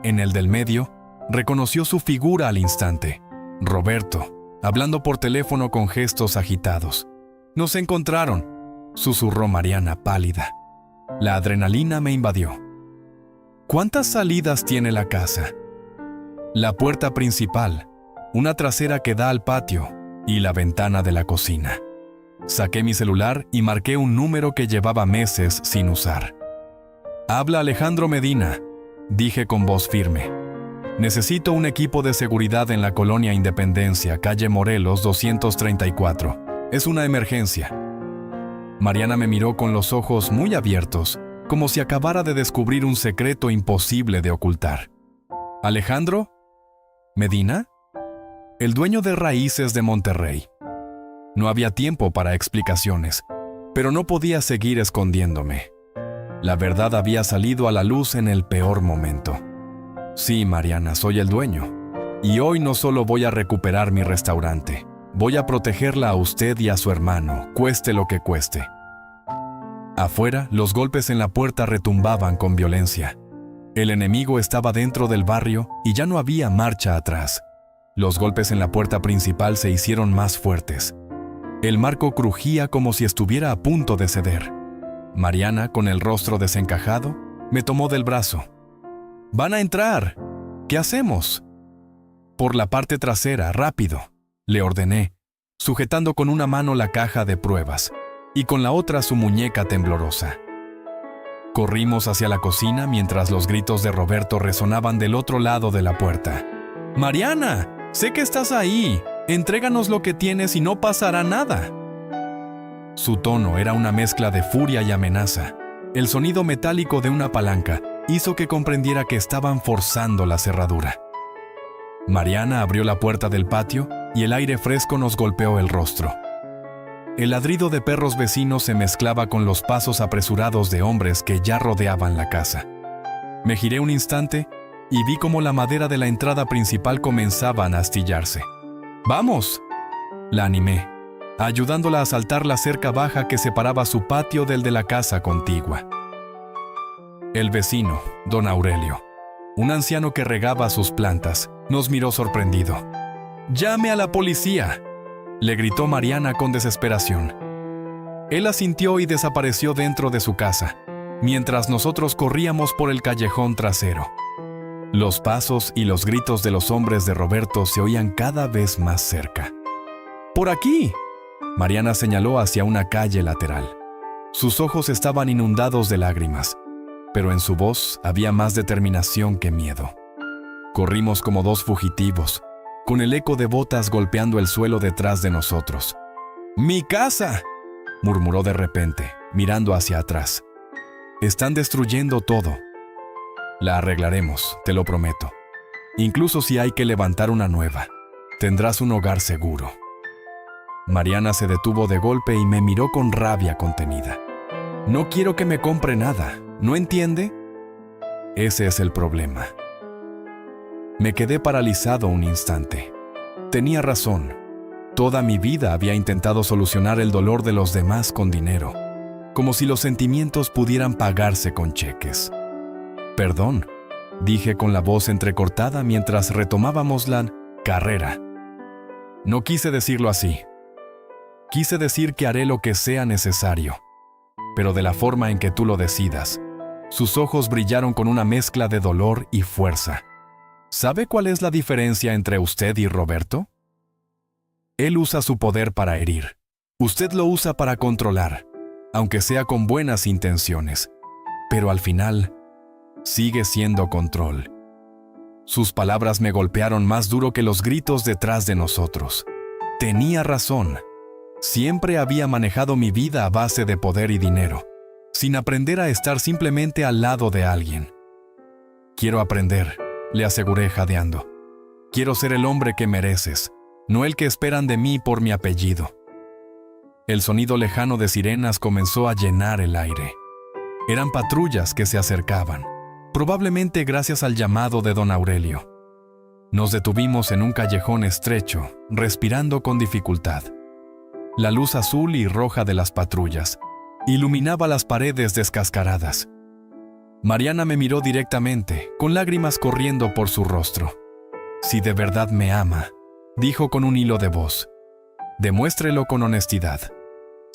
S1: En el del medio, reconoció su figura al instante. Roberto, hablando por teléfono con gestos agitados. Nos encontraron, susurró Mariana pálida. La adrenalina me invadió. ¿Cuántas salidas tiene la casa? La puerta principal, una trasera que da al patio y la ventana de la cocina. Saqué mi celular y marqué un número que llevaba meses sin usar. Habla Alejandro Medina, dije con voz firme. Necesito un equipo de seguridad en la colonia Independencia, calle Morelos 234. Es una emergencia. Mariana me miró con los ojos muy abiertos, como si acabara de descubrir un secreto imposible de ocultar. ¿Alejandro? ¿Medina? El dueño de Raíces de Monterrey. No había tiempo para explicaciones, pero no podía seguir escondiéndome. La verdad había salido a la luz en el peor momento. Sí, Mariana, soy el dueño. Y hoy no solo voy a recuperar mi restaurante, voy a protegerla a usted y a su hermano, cueste lo que cueste. Afuera, los golpes en la puerta retumbaban con violencia. El enemigo estaba dentro del barrio y ya no había marcha atrás. Los golpes en la puerta principal se hicieron más fuertes. El marco crujía como si estuviera a punto de ceder. Mariana, con el rostro desencajado, me tomó del brazo. «¡Van a entrar! ¿Qué hacemos?» «Por la parte trasera, rápido», le ordené, sujetando con una mano la caja de pruebas y con la otra su muñeca temblorosa. Corrimos hacia la cocina mientras los gritos de Roberto resonaban del otro lado de la puerta. «¡Mariana! Sé que estás ahí. Entréganos lo que tienes y no pasará nada». Su tono era una mezcla de furia y amenaza. El sonido metálico de una palanca hizo que comprendiera que estaban forzando la cerradura. Mariana abrió la puerta del patio y el aire fresco nos golpeó el rostro. El ladrido de perros vecinos se mezclaba con los pasos apresurados de hombres que ya rodeaban la casa. Me giré un instante y vi cómo la madera de la entrada principal comenzaba a astillarse. «¡Vamos!», la animé, ayudándola a saltar la cerca baja que separaba su patio del de la casa contigua. El vecino, don Aurelio, un anciano que regaba sus plantas, nos miró sorprendido. «¡Llame a la policía!», le gritó Mariana con desesperación. Él asintió y desapareció dentro de su casa, mientras nosotros corríamos por el callejón trasero. Los pasos y los gritos de los hombres de Roberto se oían cada vez más cerca. «¡Por aquí!», Mariana señaló hacia una calle lateral. Sus ojos estaban inundados de lágrimas, pero en su voz había más determinación que miedo. Corrimos como dos fugitivos, con el eco de botas golpeando el suelo detrás de nosotros. «¡Mi casa!», murmuró de repente, mirando hacia atrás. «Están destruyendo todo». «La arreglaremos, te lo prometo. Incluso si hay que levantar una nueva, tendrás un hogar seguro». Mariana se detuvo de golpe y me miró con rabia contenida. «No quiero que me compre nada, ¿no entiende?». Ese es el problema. Me quedé paralizado un instante. Tenía razón. Toda mi vida había intentado solucionar el dolor de los demás con dinero, como si los sentimientos pudieran pagarse con cheques. «Perdón», dije con la voz entrecortada mientras retomábamos la carrera. «No quise decirlo así. Quise decir que haré lo que sea necesario, pero de la forma en que tú lo decidas». Sus ojos brillaron con una mezcla de dolor y fuerza. «¿Sabe cuál es la diferencia entre usted y Roberto? Él usa su poder para herir. Usted lo usa para controlar, aunque sea con buenas intenciones. Pero al final, sigue siendo control». Sus palabras me golpearon más duro que los gritos detrás de nosotros. Tenía razón. Siempre había manejado mi vida a base de poder y dinero, sin aprender a estar simplemente al lado de alguien. «Quiero aprender», le aseguré jadeando. «Quiero ser el hombre que mereces, no el que esperan de mí por mi apellido». El sonido lejano de sirenas comenzó a llenar el aire. Eran patrullas que se acercaban, probablemente gracias al llamado de don Aurelio. Nos detuvimos en un callejón estrecho, respirando con dificultad. La luz azul y roja de las patrullas iluminaba las paredes descascaradas. Mariana me miró directamente, con lágrimas corriendo por su rostro. «Si de verdad me ama», dijo con un hilo de voz, «demuéstrelo con honestidad.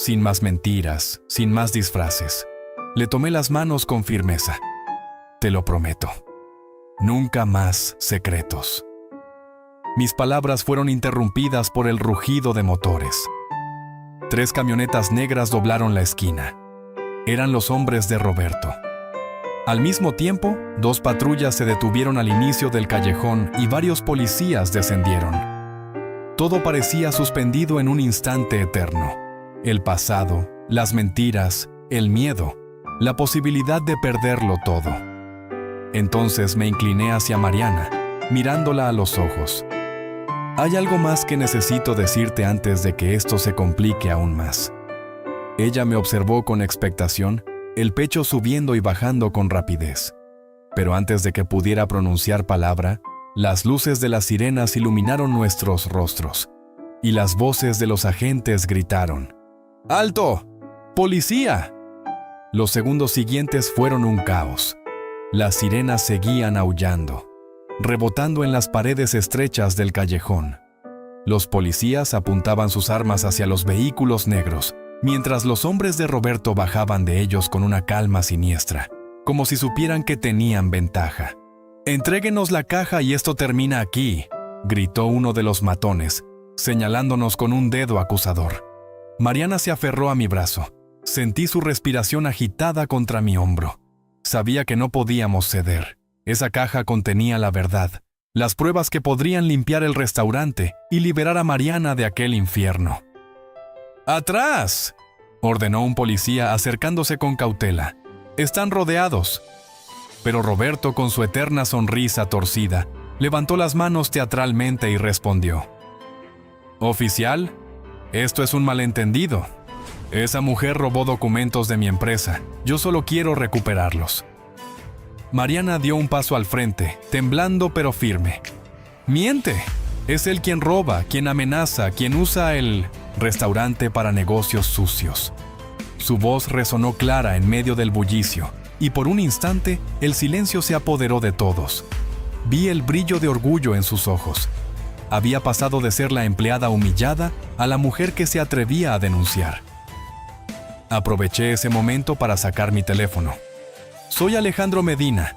S1: sin más mentiras, sin más disfraces. Le tomé las manos con firmeza. Te lo prometo. Nunca más secretos. Mis palabras fueron interrumpidas por el rugido de motores. 3 camionetas negras doblaron la esquina. Eran los hombres de Roberto. Al mismo tiempo, 2 patrullas se detuvieron al inicio del callejón y varios policías descendieron. Todo parecía suspendido en un instante eterno. El pasado, las mentiras, el miedo, la posibilidad de perderlo todo. Entonces me incliné hacia Mariana, mirándola a los ojos. Hay algo más que necesito decirte antes de que esto se complique aún más. Ella me observó con expectación, el pecho subiendo y bajando con rapidez. Pero antes de que pudiera pronunciar palabra, las luces de las sirenas iluminaron nuestros rostros, y las voces de los agentes gritaron: ¡Alto! ¡Policía! Los segundos siguientes fueron un caos. Las sirenas seguían aullando, rebotando en las paredes estrechas del callejón. Los policías apuntaban sus armas hacia los vehículos negros, mientras los hombres de Roberto bajaban de ellos con una calma siniestra, como si supieran que tenían ventaja. «Entréguenos la caja y esto termina aquí», gritó uno de los matones, señalándonos con un dedo acusador. Mariana se aferró a mi brazo. Sentí su respiración agitada contra mi hombro. Sabía que no podíamos ceder. Esa caja contenía la verdad, las pruebas que podrían limpiar el restaurante y liberar a Mariana de aquel infierno. «¡Atrás!», ordenó un policía acercándose con cautela. «Están rodeados». Pero Roberto, con su eterna sonrisa torcida, levantó las manos teatralmente y respondió: «Oficial, esto es un malentendido. Esa mujer robó documentos de mi empresa. Yo solo quiero recuperarlos». Mariana dio un paso al frente, temblando pero firme. «Miente. Es él quien roba, quien amenaza, quien usa el restaurante para negocios sucios». Su voz resonó clara en medio del bullicio, y por un instante el silencio se apoderó de todos. Vi el brillo de orgullo en sus ojos. Había pasado de ser la empleada humillada a la mujer que se atrevía a denunciar. Aproveché ese momento para sacar mi teléfono. «Soy Alejandro Medina»,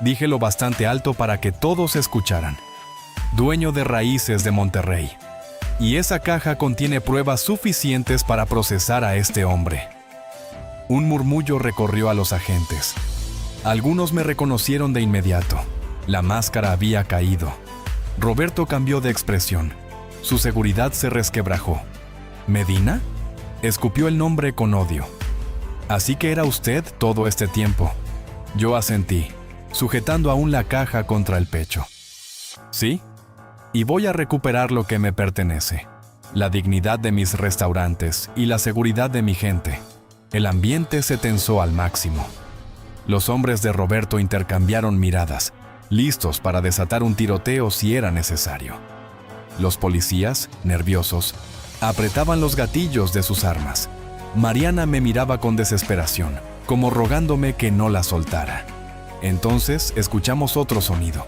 S1: dije lo bastante alto para que todos escucharan. «Dueño de Raíces de Monterrey. Y esa caja contiene pruebas suficientes para procesar a este hombre». Un murmullo recorrió a los agentes. Algunos me reconocieron de inmediato. La máscara había caído. Roberto cambió de expresión. Su seguridad se resquebrajó. «¿Medina?», escupió el nombre con odio. «¿Así que era usted todo este tiempo?». Yo asentí, sujetando aún la caja contra el pecho. «Sí, y voy a recuperar lo que me pertenece. La dignidad de mis restaurantes y la seguridad de mi gente». El ambiente se tensó al máximo. Los hombres de Roberto intercambiaron miradas, listos para desatar un tiroteo si era necesario. Los policías, nerviosos, apretaban los gatillos de sus armas. Mariana me miraba con desesperación, como rogándome que no la soltara. Entonces escuchamos otro sonido.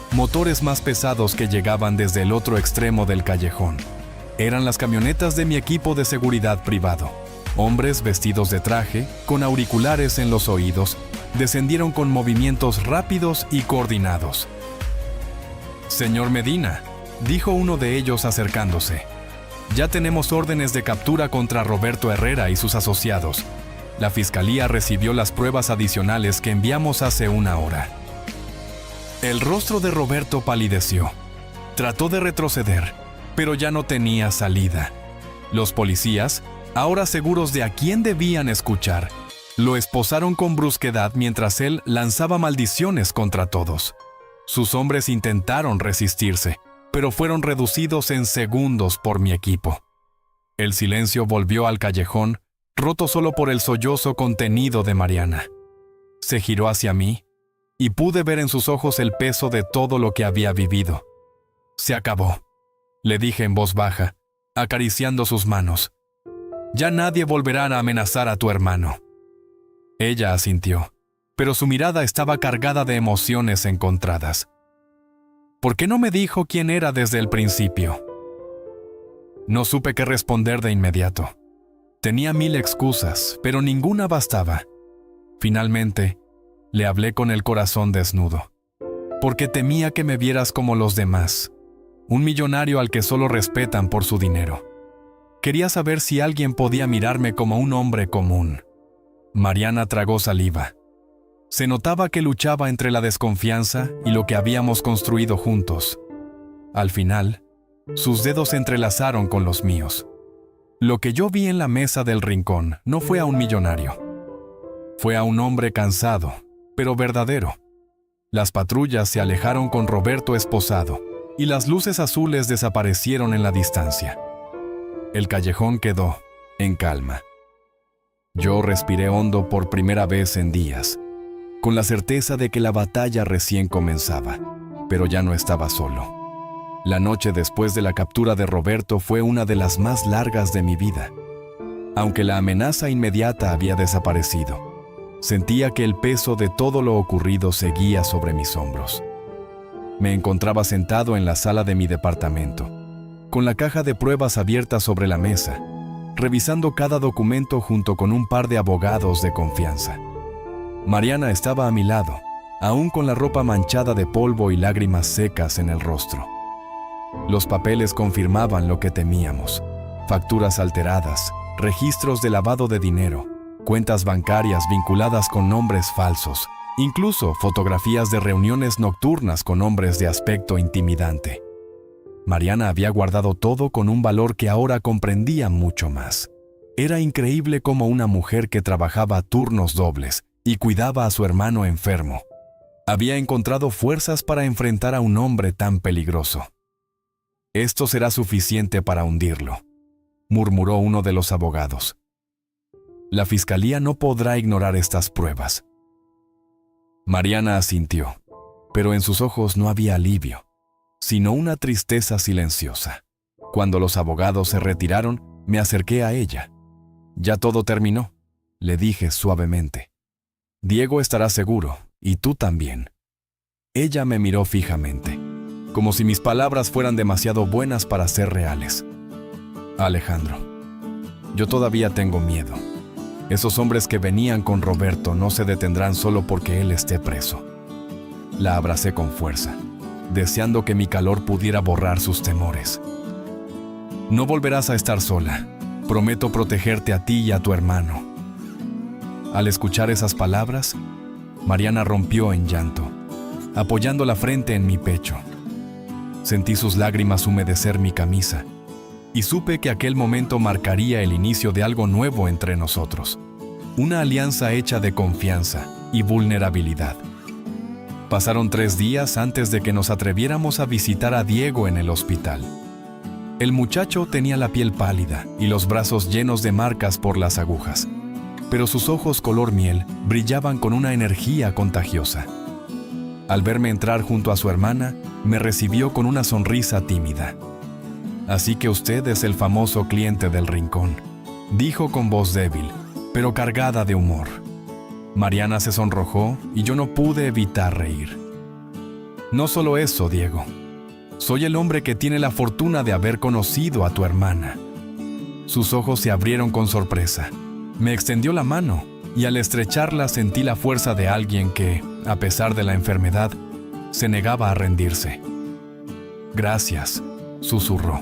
S1: Motores más pesados que llegaban desde el otro extremo del callejón. Eran las camionetas de mi equipo de seguridad privado. Hombres vestidos de traje, con auriculares en los oídos, descendieron con movimientos rápidos y coordinados. «Señor Medina», dijo uno de ellos acercándose, «ya tenemos órdenes de captura contra Roberto Herrera y sus asociados. La fiscalía recibió las pruebas adicionales que enviamos hace una hora». El rostro de Roberto palideció. Trató de retroceder, pero ya no tenía salida. Los policías, ahora seguros de a quién debían escuchar, lo esposaron con brusquedad mientras él lanzaba maldiciones contra todos. Sus hombres intentaron resistirse, pero fueron reducidos en segundos por mi equipo. El silencio volvió al callejón, roto solo por el sollozo contenido de Mariana. Se giró hacia mí, y pude ver en sus ojos el peso de todo lo que había vivido. «Se acabó», le dije en voz baja, acariciando sus manos. «Ya nadie volverá a amenazar a tu hermano». Ella asintió, pero su mirada estaba cargada de emociones encontradas. «¿Por qué no me dijo quién era desde el principio?». No supe qué responder de inmediato. Tenía 1000 excusas, pero ninguna bastaba. Finalmente, le hablé con el corazón desnudo, porque temía que me vieras como los demás, un millonario al que solo respetan por su dinero. Quería saber si alguien podía mirarme como un hombre común. Mariana tragó saliva. Se notaba que luchaba entre la desconfianza y lo que habíamos construido juntos. Al final, sus dedos se entrelazaron con los míos. Lo que yo vi en la mesa del rincón no fue a un millonario. Fue a un hombre cansado, pero verdadero. Las patrullas se alejaron con Roberto esposado, y las luces azules desaparecieron en la distancia. El callejón quedó en calma. Yo respiré hondo por primera vez en días, con la certeza de que la batalla recién comenzaba, pero ya no estaba solo. La noche después de la captura de Roberto fue una de las más largas de mi vida. Aunque la amenaza inmediata había desaparecido, sentía que el peso de todo lo ocurrido seguía sobre mis hombros. Me encontraba sentado en la sala de mi departamento, con la caja de pruebas abierta sobre la mesa, revisando cada documento junto con un par de abogados de confianza. Mariana estaba a mi lado, aún con la ropa manchada de polvo y lágrimas secas en el rostro. Los papeles confirmaban lo que temíamos: facturas alteradas, registros de lavado de dinero, cuentas bancarias vinculadas con nombres falsos, incluso fotografías de reuniones nocturnas con hombres de aspecto intimidante. Mariana había guardado todo con un valor que ahora comprendía mucho más. Era increíble cómo una mujer que trabajaba turnos dobles y cuidaba a su hermano enfermo había encontrado fuerzas para enfrentar a un hombre tan peligroso. «Esto será suficiente para hundirlo», murmuró uno de los abogados. «La fiscalía no podrá ignorar estas pruebas». Mariana asintió, pero en sus ojos no había alivio, sino una tristeza silenciosa. Cuando los abogados se retiraron, me acerqué a ella. «Ya todo terminó», le dije suavemente. «Diego estará seguro, y tú también». Ella me miró fijamente, como si mis palabras fueran demasiado buenas para ser reales. «Alejandro, yo todavía tengo miedo. Esos hombres que venían con Roberto no se detendrán solo porque él esté preso». La abracé con fuerza, deseando que mi calor pudiera borrar sus temores. «No volverás a estar sola. Prometo protegerte a ti y a tu hermano». Al escuchar esas palabras, Mariana rompió en llanto, apoyando la frente en mi pecho. Sentí sus lágrimas humedecer mi camisa, y supe que aquel momento marcaría el inicio de algo nuevo entre nosotros, una alianza hecha de confianza y vulnerabilidad. Pasaron 3 días antes de que nos atreviéramos a visitar a Diego en el hospital. El muchacho tenía la piel pálida y los brazos llenos de marcas por las agujas, pero sus ojos color miel brillaban con una energía contagiosa. Al verme entrar junto a su hermana, me recibió con una sonrisa tímida. «Así que usted es el famoso cliente del rincón», dijo con voz débil, pero cargada de humor. Mariana se sonrojó y yo no pude evitar reír. «No solo eso, Diego. Soy el hombre que tiene la fortuna de haber conocido a tu hermana». Sus ojos se abrieron con sorpresa. Me extendió la mano y al estrecharla sentí la fuerza de alguien que, a pesar de la enfermedad, se negaba a rendirse. «Gracias», susurró,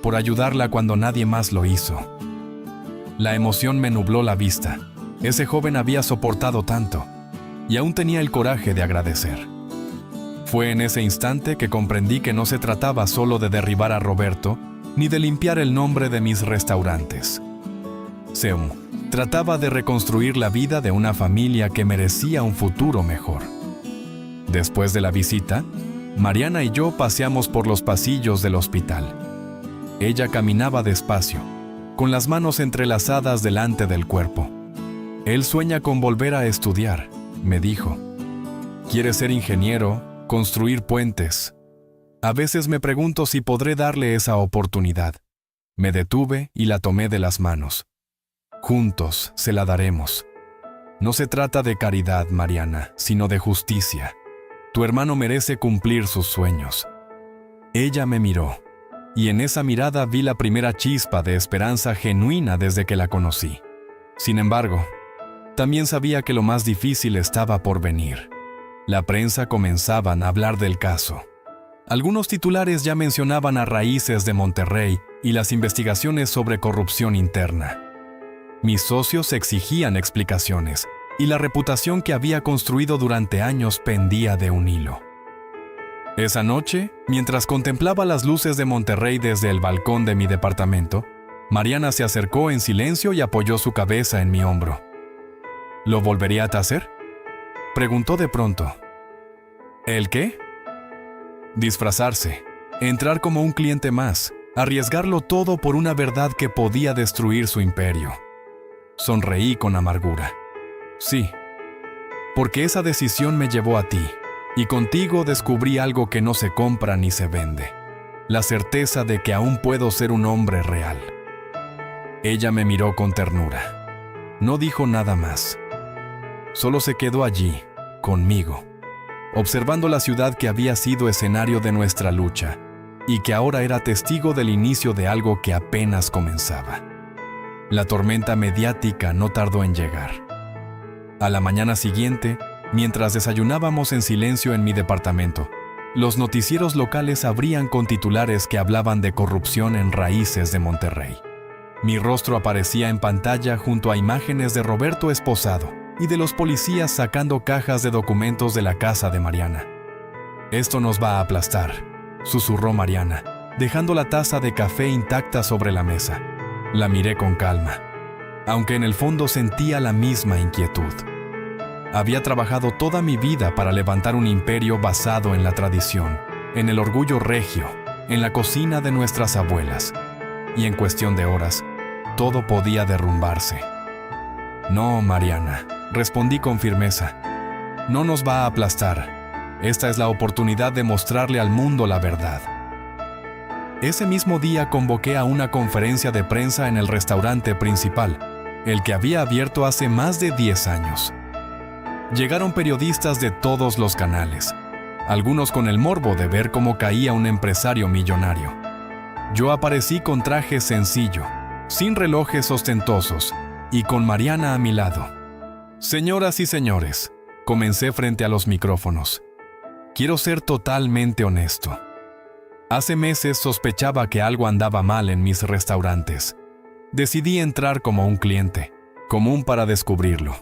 S1: «por ayudarla cuando nadie más lo hizo». La emoción me nubló la vista. Ese joven había soportado tanto, y aún tenía el coraje de agradecer. Fue en ese instante que comprendí que no se trataba solo de derribar a Roberto, ni de limpiar el nombre de mis restaurantes. Seum trataba de reconstruir la vida de una familia que merecía un futuro mejor. Después de la visita, Mariana y yo paseamos por los pasillos del hospital. Ella caminaba despacio, con las manos entrelazadas delante del cuerpo. «Él sueña con volver a estudiar», me dijo. «Quiere ser ingeniero, construir puentes. A veces me pregunto si podré darle esa oportunidad». Me detuve y la tomé de las manos. «Juntos se la daremos. No se trata de caridad, Mariana, sino de justicia. Tu hermano merece cumplir sus sueños». Ella me miró. y en esa mirada vi la primera chispa de esperanza genuina desde que la conocí. Sin embargo, también sabía que lo más difícil estaba por venir. La prensa comenzaban a hablar del caso. Algunos titulares ya mencionaban a Raíces de Monterrey y las investigaciones sobre corrupción interna. Mis socios exigían explicaciones, y la reputación que había construido durante años pendía de un hilo. Esa noche, mientras contemplaba las luces de Monterrey desde el balcón de mi departamento, Mariana se acercó en silencio y apoyó su cabeza en mi hombro. ¿Lo volvería a hacer?, preguntó de pronto. ¿El qué? Disfrazarse, entrar como un cliente más, arriesgarlo todo por una verdad que podía destruir su imperio. Sonreí con amargura. Sí, porque esa decisión me llevó a ti, y contigo descubrí algo que no se compra ni se vende: la certeza de que aún puedo ser un hombre real. Ella me miró con ternura. No dijo nada más. Solo se quedó allí, conmigo, observando la ciudad que había sido escenario de nuestra lucha y que ahora era testigo del inicio de algo que apenas comenzaba. La tormenta mediática no tardó en llegar. A la mañana siguiente, mientras desayunábamos en silencio en mi departamento, los noticieros locales abrían con titulares que hablaban de corrupción en Raíces de Monterrey. Mi rostro aparecía en pantalla junto a imágenes de Roberto esposado y de los policías sacando cajas de documentos de la casa de Mariana. «Esto nos va a aplastar», susurró Mariana, dejando la taza de café intacta sobre la mesa. La miré con calma, aunque en el fondo sentía la misma inquietud. Había trabajado toda mi vida para levantar un imperio basado en la tradición, en el orgullo regio, en la cocina de nuestras abuelas. Y en cuestión de horas, todo podía derrumbarse. «No, Mariana», respondí con firmeza. «No nos va a aplastar. Esta es la oportunidad de mostrarle al mundo la verdad». Ese mismo día convoqué a una conferencia de prensa en el restaurante principal, el que había abierto hace más de 10 años. Llegaron periodistas de todos los canales, algunos con el morbo de ver cómo caía un empresario millonario. Yo aparecí con traje sencillo, sin relojes ostentosos, y con Mariana a mi lado. «Señoras y señores», comencé frente a los micrófonos, «quiero ser totalmente honesto. Hace meses sospechaba que algo andaba mal en mis restaurantes. Decidí entrar como un cliente, común para descubrirlo.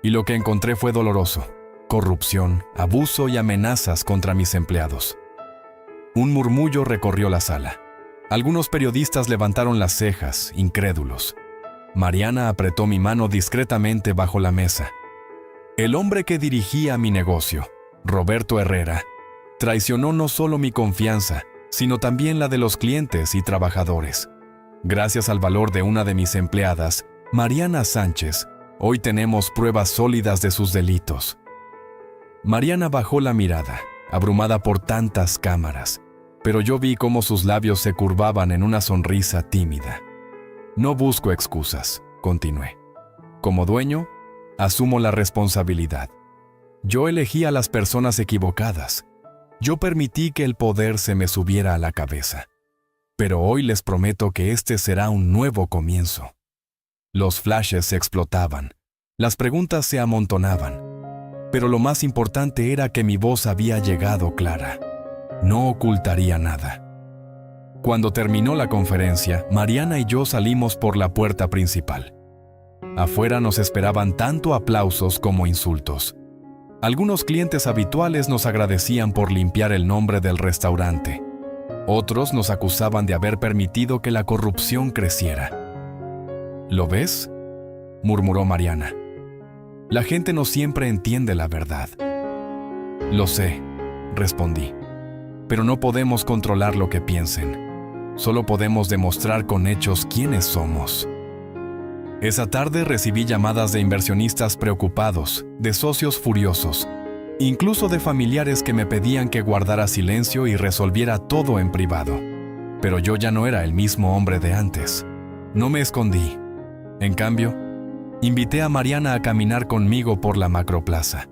S1: Y lo que encontré fue doloroso: corrupción, abuso y amenazas contra mis empleados». Un murmullo recorrió la sala. Algunos periodistas levantaron las cejas, incrédulos. Mariana apretó mi mano discretamente bajo la mesa. El hombre que dirigía mi negocio, Roberto Herrera, traicionó no solo mi confianza, sino también la de los clientes y trabajadores. Gracias al valor de una de mis empleadas, Mariana Sánchez, hoy tenemos pruebas sólidas de sus delitos. Mariana bajó la mirada, abrumada por tantas cámaras, pero yo vi cómo sus labios se curvaban en una sonrisa tímida. «No busco excusas», continué. «Como dueño, asumo la responsabilidad. Yo elegí a las personas equivocadas. Yo permití que el poder se me subiera a la cabeza. Pero hoy les prometo que este será un nuevo comienzo». Los flashes se explotaban, las preguntas se amontonaban, pero lo más importante era que mi voz había llegado clara. No ocultaría nada. Cuando terminó la conferencia, Mariana y yo salimos por la puerta principal. Afuera nos esperaban tanto aplausos como insultos. Algunos clientes habituales nos agradecían por limpiar el nombre del restaurante. Otros nos acusaban de haber permitido que la corrupción creciera. «¿Lo ves?», murmuró Mariana. «La gente no siempre entiende la verdad». «Lo sé», respondí, «pero no podemos controlar lo que piensen. Solo podemos demostrar con hechos quiénes somos». Esa tarde recibí llamadas de inversionistas preocupados, de socios furiosos, incluso de familiares que me pedían que guardara silencio y resolviera todo en privado. Pero yo ya no era el mismo hombre de antes. No me escondí. En cambio, invité a Mariana a caminar conmigo por la macroplaza.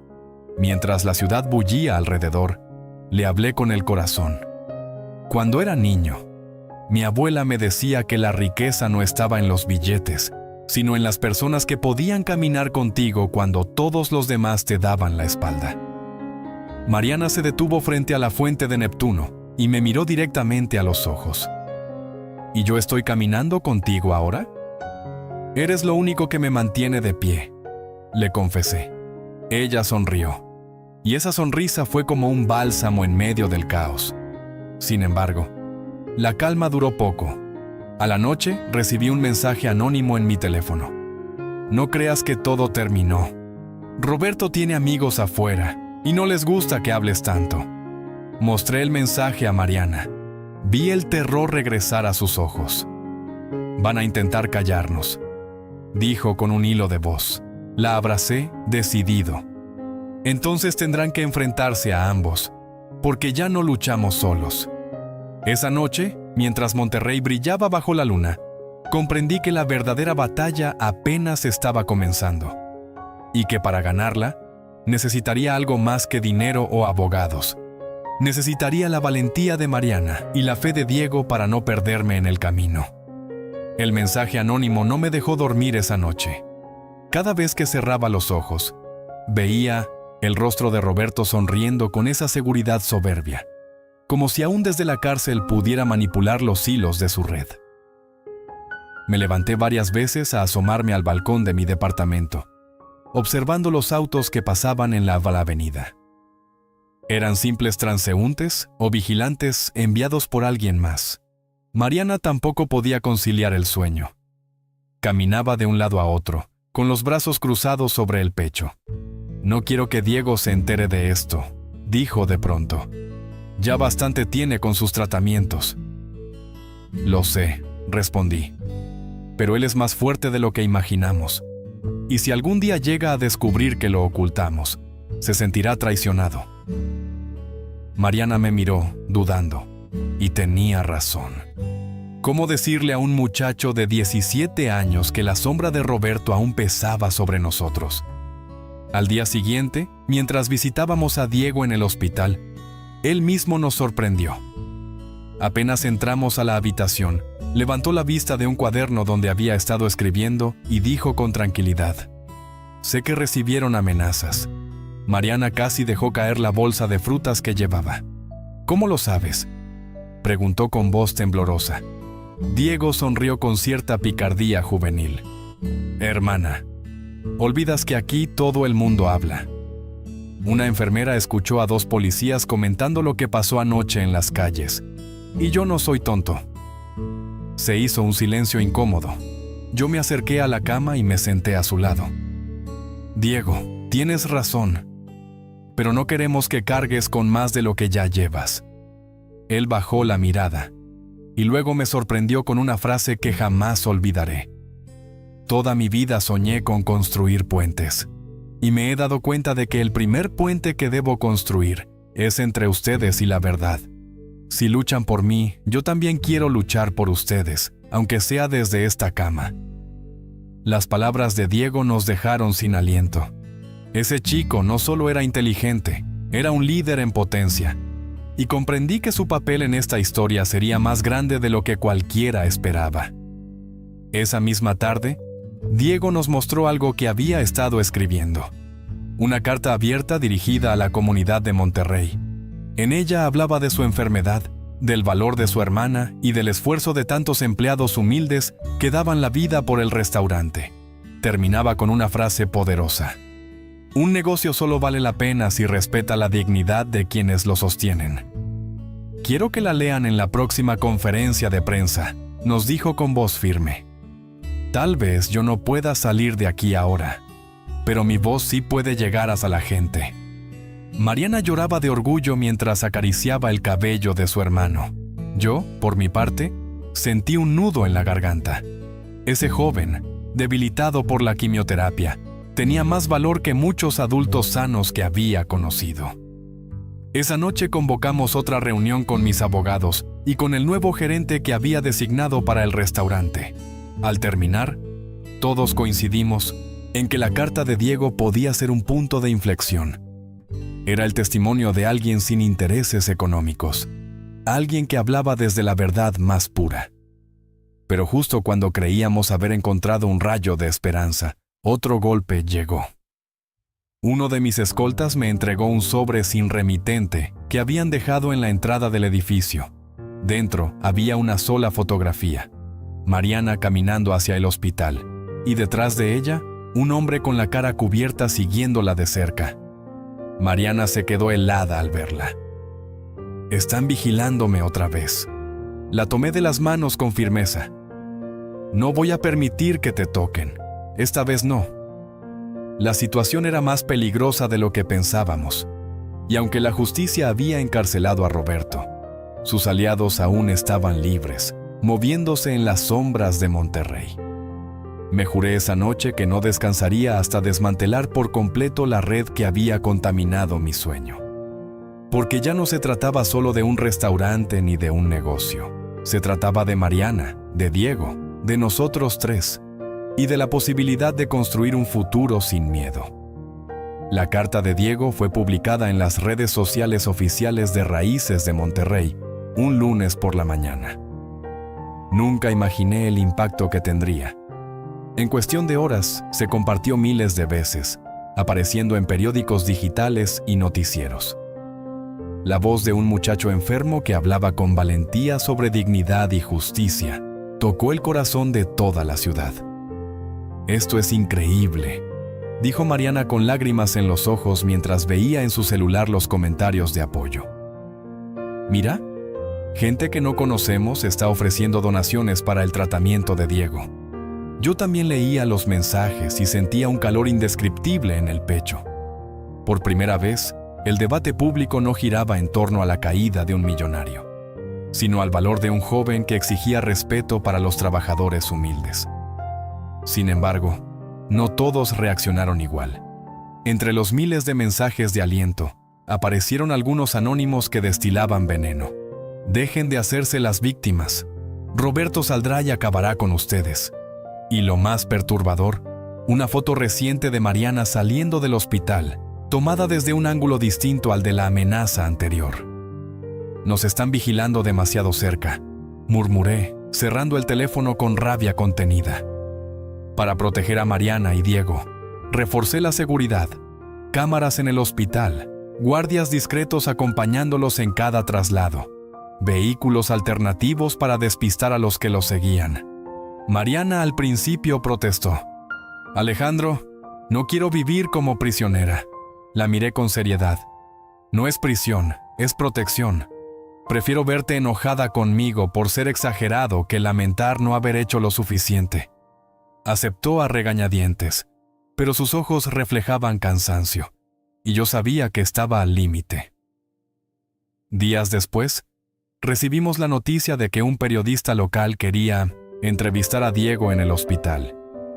S1: Mientras la ciudad bullía alrededor, le hablé con el corazón. Cuando era niño, Mi abuela me decía que la riqueza no estaba en los billetes, sino en las personas que podían caminar contigo cuando todos los demás te daban la espalda. Mariana se detuvo frente a la fuente de Neptuno y me miró directamente a los ojos. ¿Y yo estoy caminando contigo ahora? Eres lo único que me mantiene de pie, le confesé. Ella sonrió, y esa sonrisa fue como un bálsamo en medio del caos. Sin embargo, la calma duró poco. A la noche recibí un mensaje anónimo en mi teléfono. No creas que todo terminó. Roberto tiene amigos afuera y no les gusta que hables tanto. Mostré el mensaje a Mariana. Vi el terror regresar a sus ojos. Van a intentar callarnos, dijo con un hilo de voz. La abracé, decidido. Entonces tendrán que enfrentarse a ambos, porque ya no luchamos solos. Esa noche, mientras Monterrey brillaba bajo la luna, comprendí que la verdadera batalla apenas estaba comenzando, y que para ganarla, necesitaría algo más que dinero o abogados. Necesitaría la valentía de Mariana y la fe de Diego para no perderme en el camino. El mensaje anónimo no me dejó dormir esa noche. Cada vez que cerraba los ojos, veía el rostro de Roberto sonriendo con esa seguridad soberbia, como si aún desde la cárcel pudiera manipular los hilos de su red. Me levanté varias veces a asomarme al balcón de mi departamento, observando los autos que pasaban en la avenida. ¿Eran simples transeúntes o vigilantes enviados por alguien más? Mariana tampoco podía conciliar el sueño. Caminaba de un lado a otro, con los brazos cruzados sobre el pecho. No quiero que Diego se entere de esto, dijo de pronto. Ya bastante tiene con sus tratamientos. Lo sé, respondí. Pero él es más fuerte de lo que imaginamos. Y si algún día llega a descubrir que lo ocultamos, se sentirá traicionado. Mariana me miró, dudando, y tenía razón. ¿Cómo decirle a un muchacho de 17 años que la sombra de Roberto aún pesaba sobre nosotros? Al día siguiente, mientras visitábamos a Diego en el hospital, él mismo nos sorprendió. Apenas entramos a la habitación, levantó la vista de un cuaderno donde había estado escribiendo y dijo con tranquilidad: «Sé que recibieron amenazas». Mariana casi dejó caer la bolsa de frutas que llevaba. «¿Cómo lo sabes?», preguntó con voz temblorosa. Diego sonrió con cierta picardía juvenil. «Hermana, olvidas que aquí todo el mundo habla». Una enfermera escuchó a 2 policías comentando lo que pasó anoche en las calles. Y yo no soy tonto. Se hizo un silencio incómodo. Yo me acerqué a la cama y me senté a su lado. «Diego, tienes razón. Pero no queremos que cargues con más de lo que ya llevas». Él bajó la mirada, y luego me sorprendió con una frase que jamás olvidaré. «Toda mi vida soñé con construir puentes, y me he dado cuenta de que el primer puente que debo construir es entre ustedes y la verdad. Si luchan por mí, yo también quiero luchar por ustedes, aunque sea desde esta cama». Las palabras de Diego nos dejaron sin aliento. Ese chico no solo era inteligente, era un líder en potencia. Y comprendí que su papel en esta historia sería más grande de lo que cualquiera esperaba. Esa misma tarde, Diego nos mostró algo que había estado escribiendo. Una carta abierta dirigida a la comunidad de Monterrey. En ella hablaba de su enfermedad, del valor de su hermana y del esfuerzo de tantos empleados humildes que daban la vida por el restaurante. Terminaba con una frase poderosa: «Un negocio solo vale la pena si respeta la dignidad de quienes lo sostienen». «Quiero que la lean en la próxima conferencia de prensa», nos dijo con voz firme. «Tal vez yo no pueda salir de aquí ahora, pero mi voz sí puede llegar hasta la gente». Mariana lloraba de orgullo mientras acariciaba el cabello de su hermano. Yo, por mi parte, sentí un nudo en la garganta. Ese joven, debilitado por la quimioterapia, tenía más valor que muchos adultos sanos que había conocido. Esa noche convocamos otra reunión con mis abogados y con el nuevo gerente que había designado para el restaurante. Al terminar, todos coincidimos en que la carta de Diego podía ser un punto de inflexión. Era el testimonio de alguien sin intereses económicos, alguien que hablaba desde la verdad más pura. Pero justo cuando creíamos haber encontrado un rayo de esperanza, otro golpe llegó. Uno de mis escoltas me entregó un sobre sin remitente que habían dejado en la entrada del edificio. Dentro había una sola fotografía: Mariana caminando hacia el hospital, y detrás de ella, un hombre con la cara cubierta siguiéndola de cerca. Mariana se quedó helada al verla. «Están vigilándome otra vez». La tomé de las manos con firmeza. «No voy a permitir que te toquen. Esta vez no». La situación era más peligrosa de lo que pensábamos, y aunque la justicia había encarcelado a Roberto, sus aliados aún estaban libres, moviéndose en las sombras de Monterrey. Me juré esa noche que no descansaría hasta desmantelar por completo la red que había contaminado mi sueño. Porque ya no se trataba solo de un restaurante ni de un negocio. Se trataba de Mariana, de Diego, de nosotros tres, y de la posibilidad de construir un futuro sin miedo. La carta de Diego fue publicada en las redes sociales oficiales de Raíces de Monterrey un lunes por la mañana. Nunca imaginé el impacto que tendría. En cuestión de horas, se compartió miles de veces, apareciendo en periódicos digitales y noticieros. La voz de un muchacho enfermo que hablaba con valentía sobre dignidad y justicia tocó el corazón de toda la ciudad. «Esto es increíble», dijo Mariana con lágrimas en los ojos mientras veía en su celular los comentarios de apoyo. «Mira, gente que no conocemos está ofreciendo donaciones para el tratamiento de Diego». Yo también leía los mensajes y sentía un calor indescriptible en el pecho. Por primera vez, el debate público no giraba en torno a la caída de un millonario, sino al valor de un joven que exigía respeto para los trabajadores humildes. Sin embargo, no todos reaccionaron igual. Entre los miles de mensajes de aliento, aparecieron algunos anónimos que destilaban veneno. «Dejen de hacerse las víctimas. Roberto saldrá y acabará con ustedes». Y lo más perturbador, una foto reciente de Mariana saliendo del hospital, tomada desde un ángulo distinto al de la amenaza anterior. «Nos están vigilando demasiado cerca», murmuré, cerrando el teléfono con rabia contenida. Para proteger a Mariana y Diego, reforcé la seguridad, cámaras en el hospital, guardias discretos acompañándolos en cada traslado, vehículos alternativos para despistar a los que los seguían. Mariana al principio protestó. «Alejandro, no quiero vivir como prisionera». La miré con seriedad. «No es prisión, es protección. Prefiero verte enojada conmigo por ser exagerado que lamentar no haber hecho lo suficiente». Aceptó a regañadientes, pero sus ojos reflejaban cansancio, y yo sabía que estaba al límite. Días después, recibimos la noticia de que un periodista local quería entrevistar a Diego en el hospital.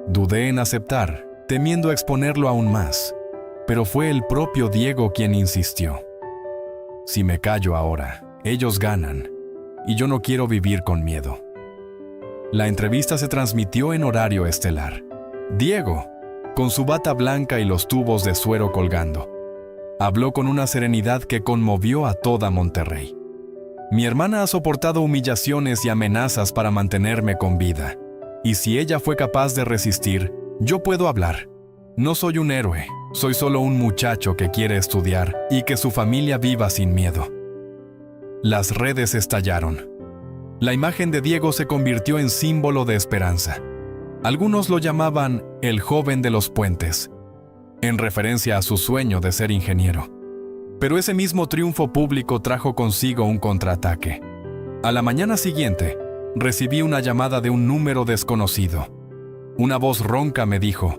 S1: Dudé en aceptar, temiendo exponerlo aún más, pero fue el propio Diego quien insistió. «Si me callo ahora, ellos ganan, y yo no quiero vivir con miedo». La entrevista se transmitió en horario estelar. Diego, con su bata blanca y los tubos de suero colgando, habló con una serenidad que conmovió a toda Monterrey. «Mi hermana ha soportado humillaciones y amenazas para mantenerme con vida, y si ella fue capaz de resistir, yo puedo hablar. No soy un héroe, soy solo un muchacho que quiere estudiar y que su familia viva sin miedo». Las redes estallaron. La imagen de Diego se convirtió en símbolo de esperanza. Algunos lo llamaban el joven de los puentes, en referencia a su sueño de ser ingeniero. Pero ese mismo triunfo público trajo consigo un contraataque. A la mañana siguiente, recibí una llamada de un número desconocido. Una voz ronca me dijo: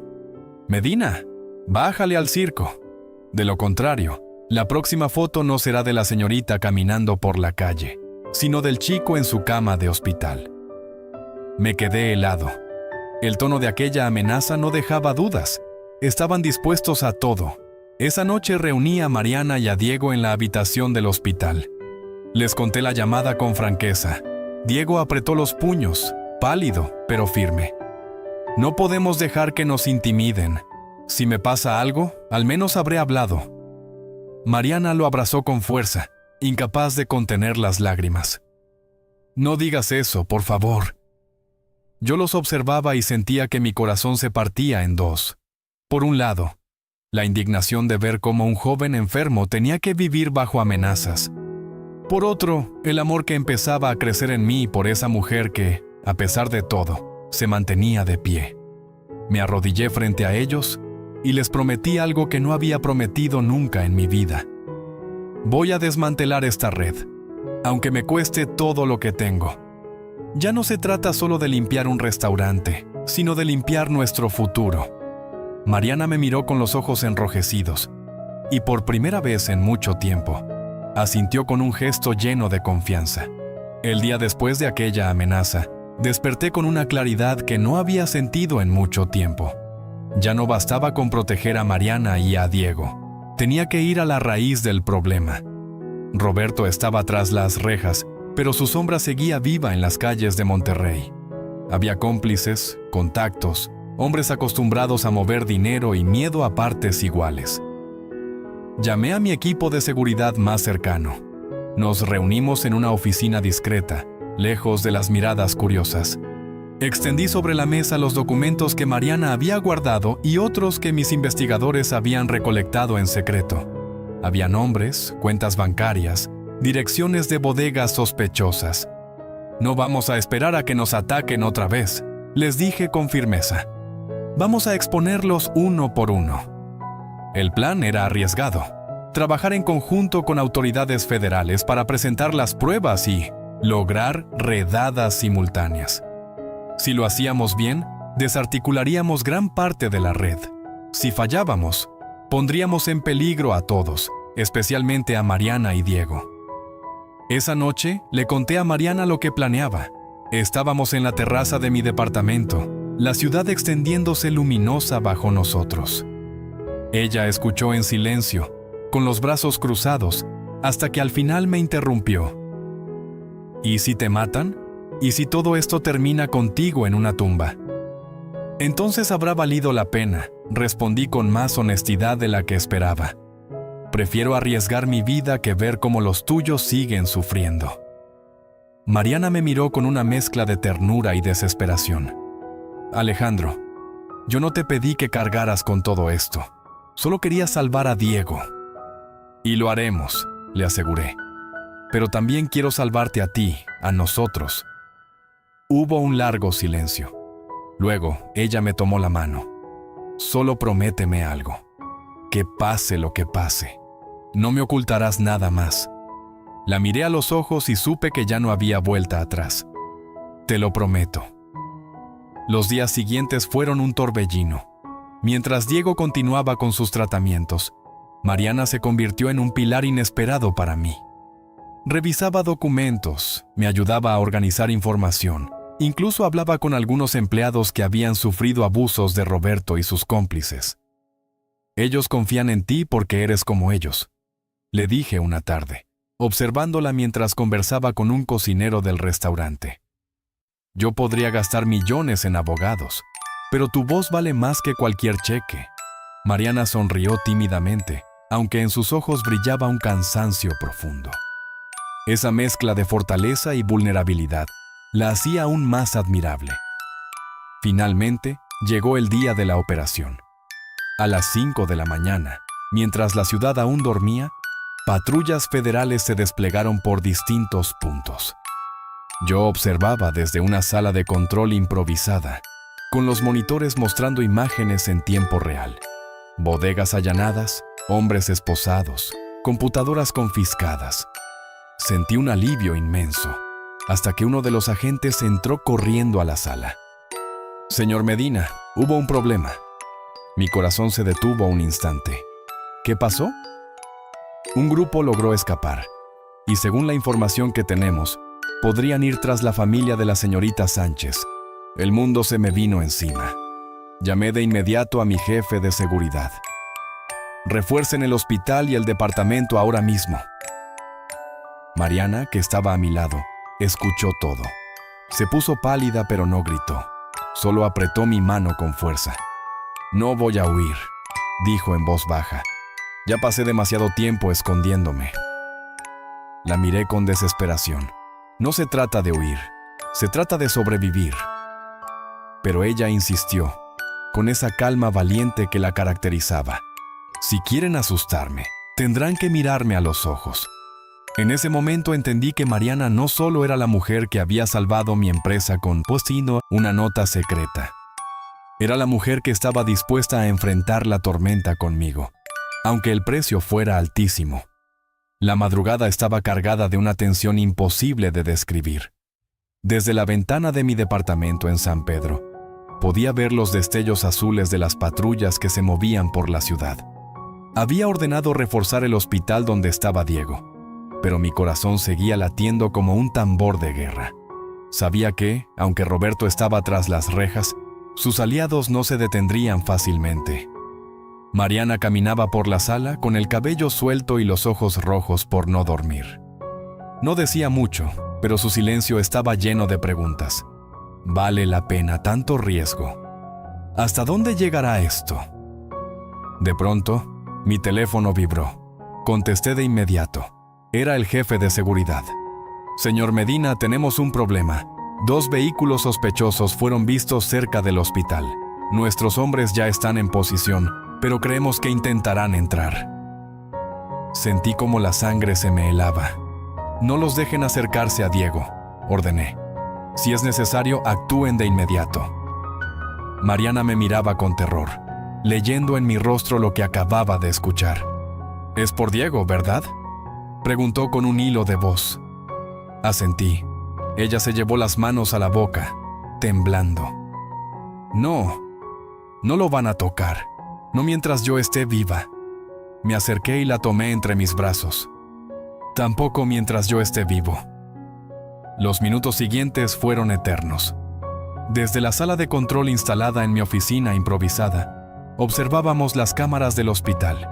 S1: «Medina, bájale al circo. De lo contrario, la próxima foto no será de la señorita caminando por la calle, sino del chico en su cama de hospital». Me quedé helado. El tono de aquella amenaza no dejaba dudas. Estaban dispuestos a todo. Esa noche reuní a Mariana y a Diego en la habitación del hospital. Les conté la llamada con franqueza. Diego apretó los puños, pálido, pero firme. «No podemos dejar que nos intimiden. Si me pasa algo, al menos habré hablado». Mariana lo abrazó con fuerza, incapaz de contener las lágrimas. «No digas eso, por favor». Yo los observaba y sentía que mi corazón se partía en dos. Por un lado, la indignación de ver cómo un joven enfermo tenía que vivir bajo amenazas. Por otro, el amor que empezaba a crecer en mí por esa mujer que, a pesar de todo, se mantenía de pie. Me arrodillé frente a ellos y les prometí algo que no había prometido nunca en mi vida. Voy a desmantelar esta red, aunque me cueste todo lo que tengo. Ya no se trata solo de limpiar un restaurante, sino de limpiar nuestro futuro. Mariana me miró con los ojos enrojecidos, y por primera vez en mucho tiempo, asintió con un gesto lleno de confianza. El día después de aquella amenaza, desperté con una claridad que no había sentido en mucho tiempo. Ya no bastaba con proteger a Mariana y a Diego. Tenía que ir a la raíz del problema. Roberto estaba tras las rejas, pero su sombra seguía viva en las calles de Monterrey. Había cómplices, contactos, hombres acostumbrados a mover dinero y miedo a partes iguales. Llamé a mi equipo de seguridad más cercano. Nos reunimos en una oficina discreta, lejos de las miradas curiosas. Extendí sobre la mesa los documentos que Mariana había guardado y otros que mis investigadores habían recolectado en secreto. Había nombres, cuentas bancarias, direcciones de bodegas sospechosas. «No vamos a esperar a que nos ataquen otra vez», les dije con firmeza. «Vamos a exponerlos uno por uno». El plan era arriesgado: trabajar en conjunto con autoridades federales para presentar las pruebas y lograr redadas simultáneas. Si lo hacíamos bien, desarticularíamos gran parte de la red. Si fallábamos, pondríamos en peligro a todos, especialmente a Mariana y Diego. Esa noche le conté a Mariana lo que planeaba. Estábamos en la terraza de mi departamento, la ciudad extendiéndose luminosa bajo nosotros. Ella escuchó en silencio, con los brazos cruzados, hasta que al final me interrumpió. «¿Y si te matan? ¿Y si todo esto termina contigo en una tumba?» «Entonces habrá valido la pena», respondí con más honestidad de la que esperaba. «Prefiero arriesgar mi vida que ver cómo los tuyos siguen sufriendo». Mariana me miró con una mezcla de ternura y desesperación. «Alejandro, yo no te pedí que cargaras con todo esto. Solo quería salvar a Diego». «Y lo haremos», le aseguré. «Pero también quiero salvarte a ti, a nosotros». Hubo un largo silencio. Luego, ella me tomó la mano. «Solo prométeme algo. Que pase lo que pase. No me ocultarás nada más». La miré a los ojos y supe que ya no había vuelta atrás. «Te lo prometo». Los días siguientes fueron un torbellino. Mientras Diego continuaba con sus tratamientos, Mariana se convirtió en un pilar inesperado para mí. Revisaba documentos, me ayudaba a organizar información, incluso hablaba con algunos empleados que habían sufrido abusos de Roberto y sus cómplices. «Ellos confían en ti porque eres como ellos», le dije una tarde, observándola mientras conversaba con un cocinero del restaurante. «Yo podría gastar millones en abogados, pero tu voz vale más que cualquier cheque». Mariana sonrió tímidamente, aunque en sus ojos brillaba un cansancio profundo. Esa mezcla de fortaleza y vulnerabilidad la hacía aún más admirable. Finalmente, llegó el día de la operación. A las 5 de la mañana, mientras la ciudad aún dormía, patrullas federales se desplegaron por distintos puntos. Yo observaba desde una sala de control improvisada, con los monitores mostrando imágenes en tiempo real. Bodegas allanadas, hombres esposados, computadoras confiscadas. Sentí un alivio inmenso, hasta que uno de los agentes entró corriendo a la sala. «Señor Medina, hubo un problema». Mi corazón se detuvo un instante. «¿Qué pasó?» Un grupo logró escapar, y según la información que tenemos, podrían ir tras la familia de la señorita Sánchez. El mundo se me vino encima. Llamé de inmediato a mi jefe de seguridad. «Refuercen el hospital y el departamento ahora mismo». Mariana, que estaba a mi lado, escuchó todo. Se puso pálida pero no gritó. Solo apretó mi mano con fuerza. «No voy a huir», dijo en voz baja. «Ya pasé demasiado tiempo escondiéndome». La miré con desesperación. No se trata de huir, se trata de sobrevivir. Pero ella insistió, con esa calma valiente que la caracterizaba. Si quieren asustarme, tendrán que mirarme a los ojos. En ese momento entendí que Mariana no solo era la mujer que había salvado mi empresa con Postino, una nota secreta. Era la mujer que estaba dispuesta a enfrentar la tormenta conmigo, aunque el precio fuera altísimo. La madrugada estaba cargada de una tensión imposible de describir. Desde la ventana de mi departamento en San Pedro, podía ver los destellos azules de las patrullas que se movían por la ciudad. Había ordenado reforzar el hospital donde estaba Diego, pero mi corazón seguía latiendo como un tambor de guerra. Sabía que, aunque Roberto estaba tras las rejas, sus aliados no se detendrían fácilmente. Mariana caminaba por la sala con el cabello suelto y los ojos rojos por no dormir. No decía mucho, pero su silencio estaba lleno de preguntas. ¿Vale la pena tanto riesgo? ¿Hasta dónde llegará esto? De pronto, mi teléfono vibró. Contesté de inmediato. Era el jefe de seguridad. Señor Medina, tenemos un problema. 2 vehículos sospechosos fueron vistos cerca del hospital. Nuestros hombres ya están en posición, pero creemos que intentarán entrar. Sentí como la sangre se me helaba. No los dejen acercarse a Diego, ordené. Si es necesario, actúen de inmediato. Mariana me miraba con terror, leyendo en mi rostro lo que acababa de escuchar. «Es por Diego, ¿verdad?», preguntó con un hilo de voz. Asentí. Ella se llevó las manos a la boca, temblando. «No, no lo van a tocar, no mientras yo esté viva». Me acerqué y la tomé entre mis brazos. «Tampoco mientras yo esté vivo». Los minutos siguientes fueron eternos. Desde la sala de control instalada en mi oficina improvisada, observábamos las cámaras del hospital.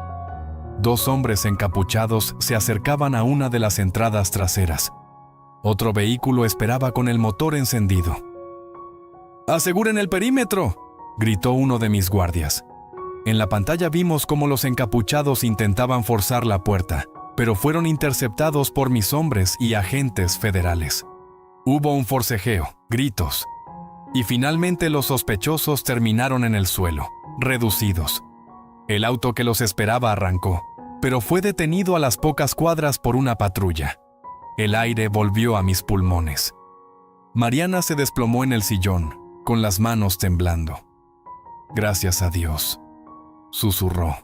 S1: 2 hombres encapuchados se acercaban a una de las entradas traseras. Otro vehículo esperaba con el motor encendido. «¡Aseguren el perímetro!», gritó uno de mis guardias. En la pantalla vimos cómo los encapuchados intentaban forzar la puerta, pero fueron interceptados por mis hombres y agentes federales. Hubo un forcejeo, gritos, y finalmente los sospechosos terminaron en el suelo, reducidos. El auto que los esperaba arrancó, pero fue detenido a las pocas cuadras por una patrulla. El aire volvió a mis pulmones. Mariana se desplomó en el sillón, con las manos temblando. «Gracias a Dios», susurró.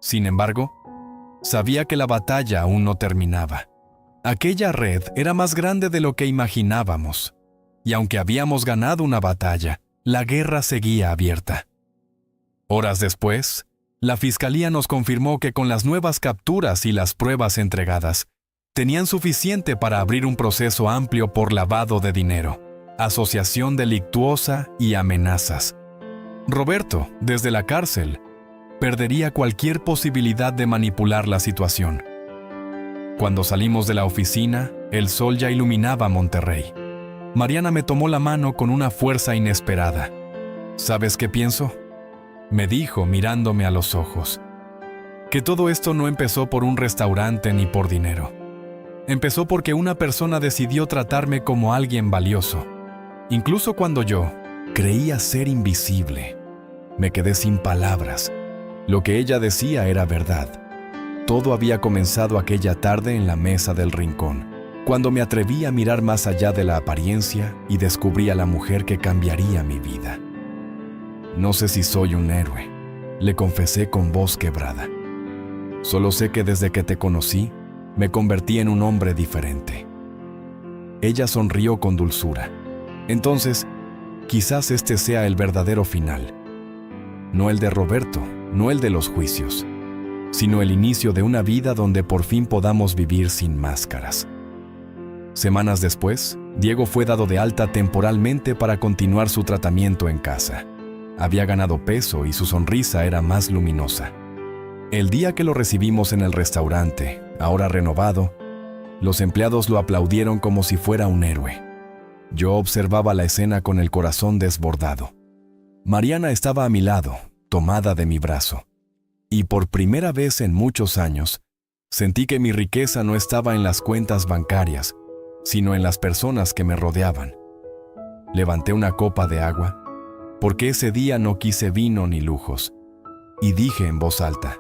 S1: Sin embargo, sabía que la batalla aún no terminaba. Aquella red era más grande de lo que imaginábamos, y aunque habíamos ganado una batalla, la guerra seguía abierta. Horas después, la fiscalía nos confirmó que con las nuevas capturas y las pruebas entregadas, tenían suficiente para abrir un proceso amplio por lavado de dinero, asociación delictuosa y amenazas. Roberto, desde la cárcel, perdería cualquier posibilidad de manipular la situación. Cuando salimos de la oficina, el sol ya iluminaba Monterrey. Mariana me tomó la mano con una fuerza inesperada. «¿Sabes qué pienso?», me dijo mirándome a los ojos. «Que todo esto no empezó por un restaurante ni por dinero. Empezó porque una persona decidió tratarme como alguien valioso. Incluso cuando yo creía ser invisible, me quedé sin palabras. Lo que ella decía era verdad. Todo había comenzado aquella tarde en la mesa del rincón, cuando me atreví a mirar más allá de la apariencia y descubrí a la mujer que cambiaría mi vida. No sé si soy un héroe», le confesé con voz quebrada. «Solo sé que desde que te conocí, me convertí en un hombre diferente». Ella sonrió con dulzura. «Entonces, quizás este sea el verdadero final. No el de Roberto, no el de los juicios, sino el inicio de una vida donde por fin podamos vivir sin máscaras». Semanas después, Diego fue dado de alta temporalmente para continuar su tratamiento en casa. Había ganado peso y su sonrisa era más luminosa. El día que lo recibimos en el restaurante, ahora renovado, los empleados lo aplaudieron como si fuera un héroe. Yo observaba la escena con el corazón desbordado. Mariana estaba a mi lado, tomada de mi brazo. Y por primera vez en muchos años, Sentí que mi riqueza no estaba en las cuentas bancarias, sino en las personas que me rodeaban. Levanté una copa de agua, porque ese día no quise vino ni lujos, y dije en voz alta: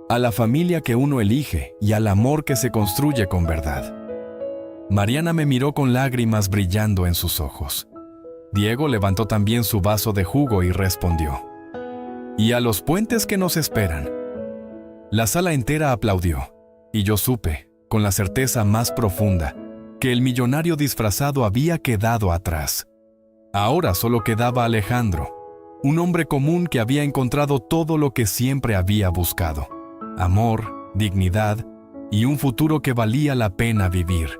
S1: a la familia que uno elige y al amor que se construye con verdad. Mariana me miró con lágrimas brillando en sus ojos. Diego levantó también su vaso de jugo y respondió: y a los puentes que nos esperan. La sala entera aplaudió, y yo supe, con la certeza más profunda, que el millonario disfrazado había quedado atrás. Ahora solo quedaba Alejandro, un hombre común que había encontrado todo lo que siempre había buscado: amor, dignidad y un futuro que valía la pena vivir.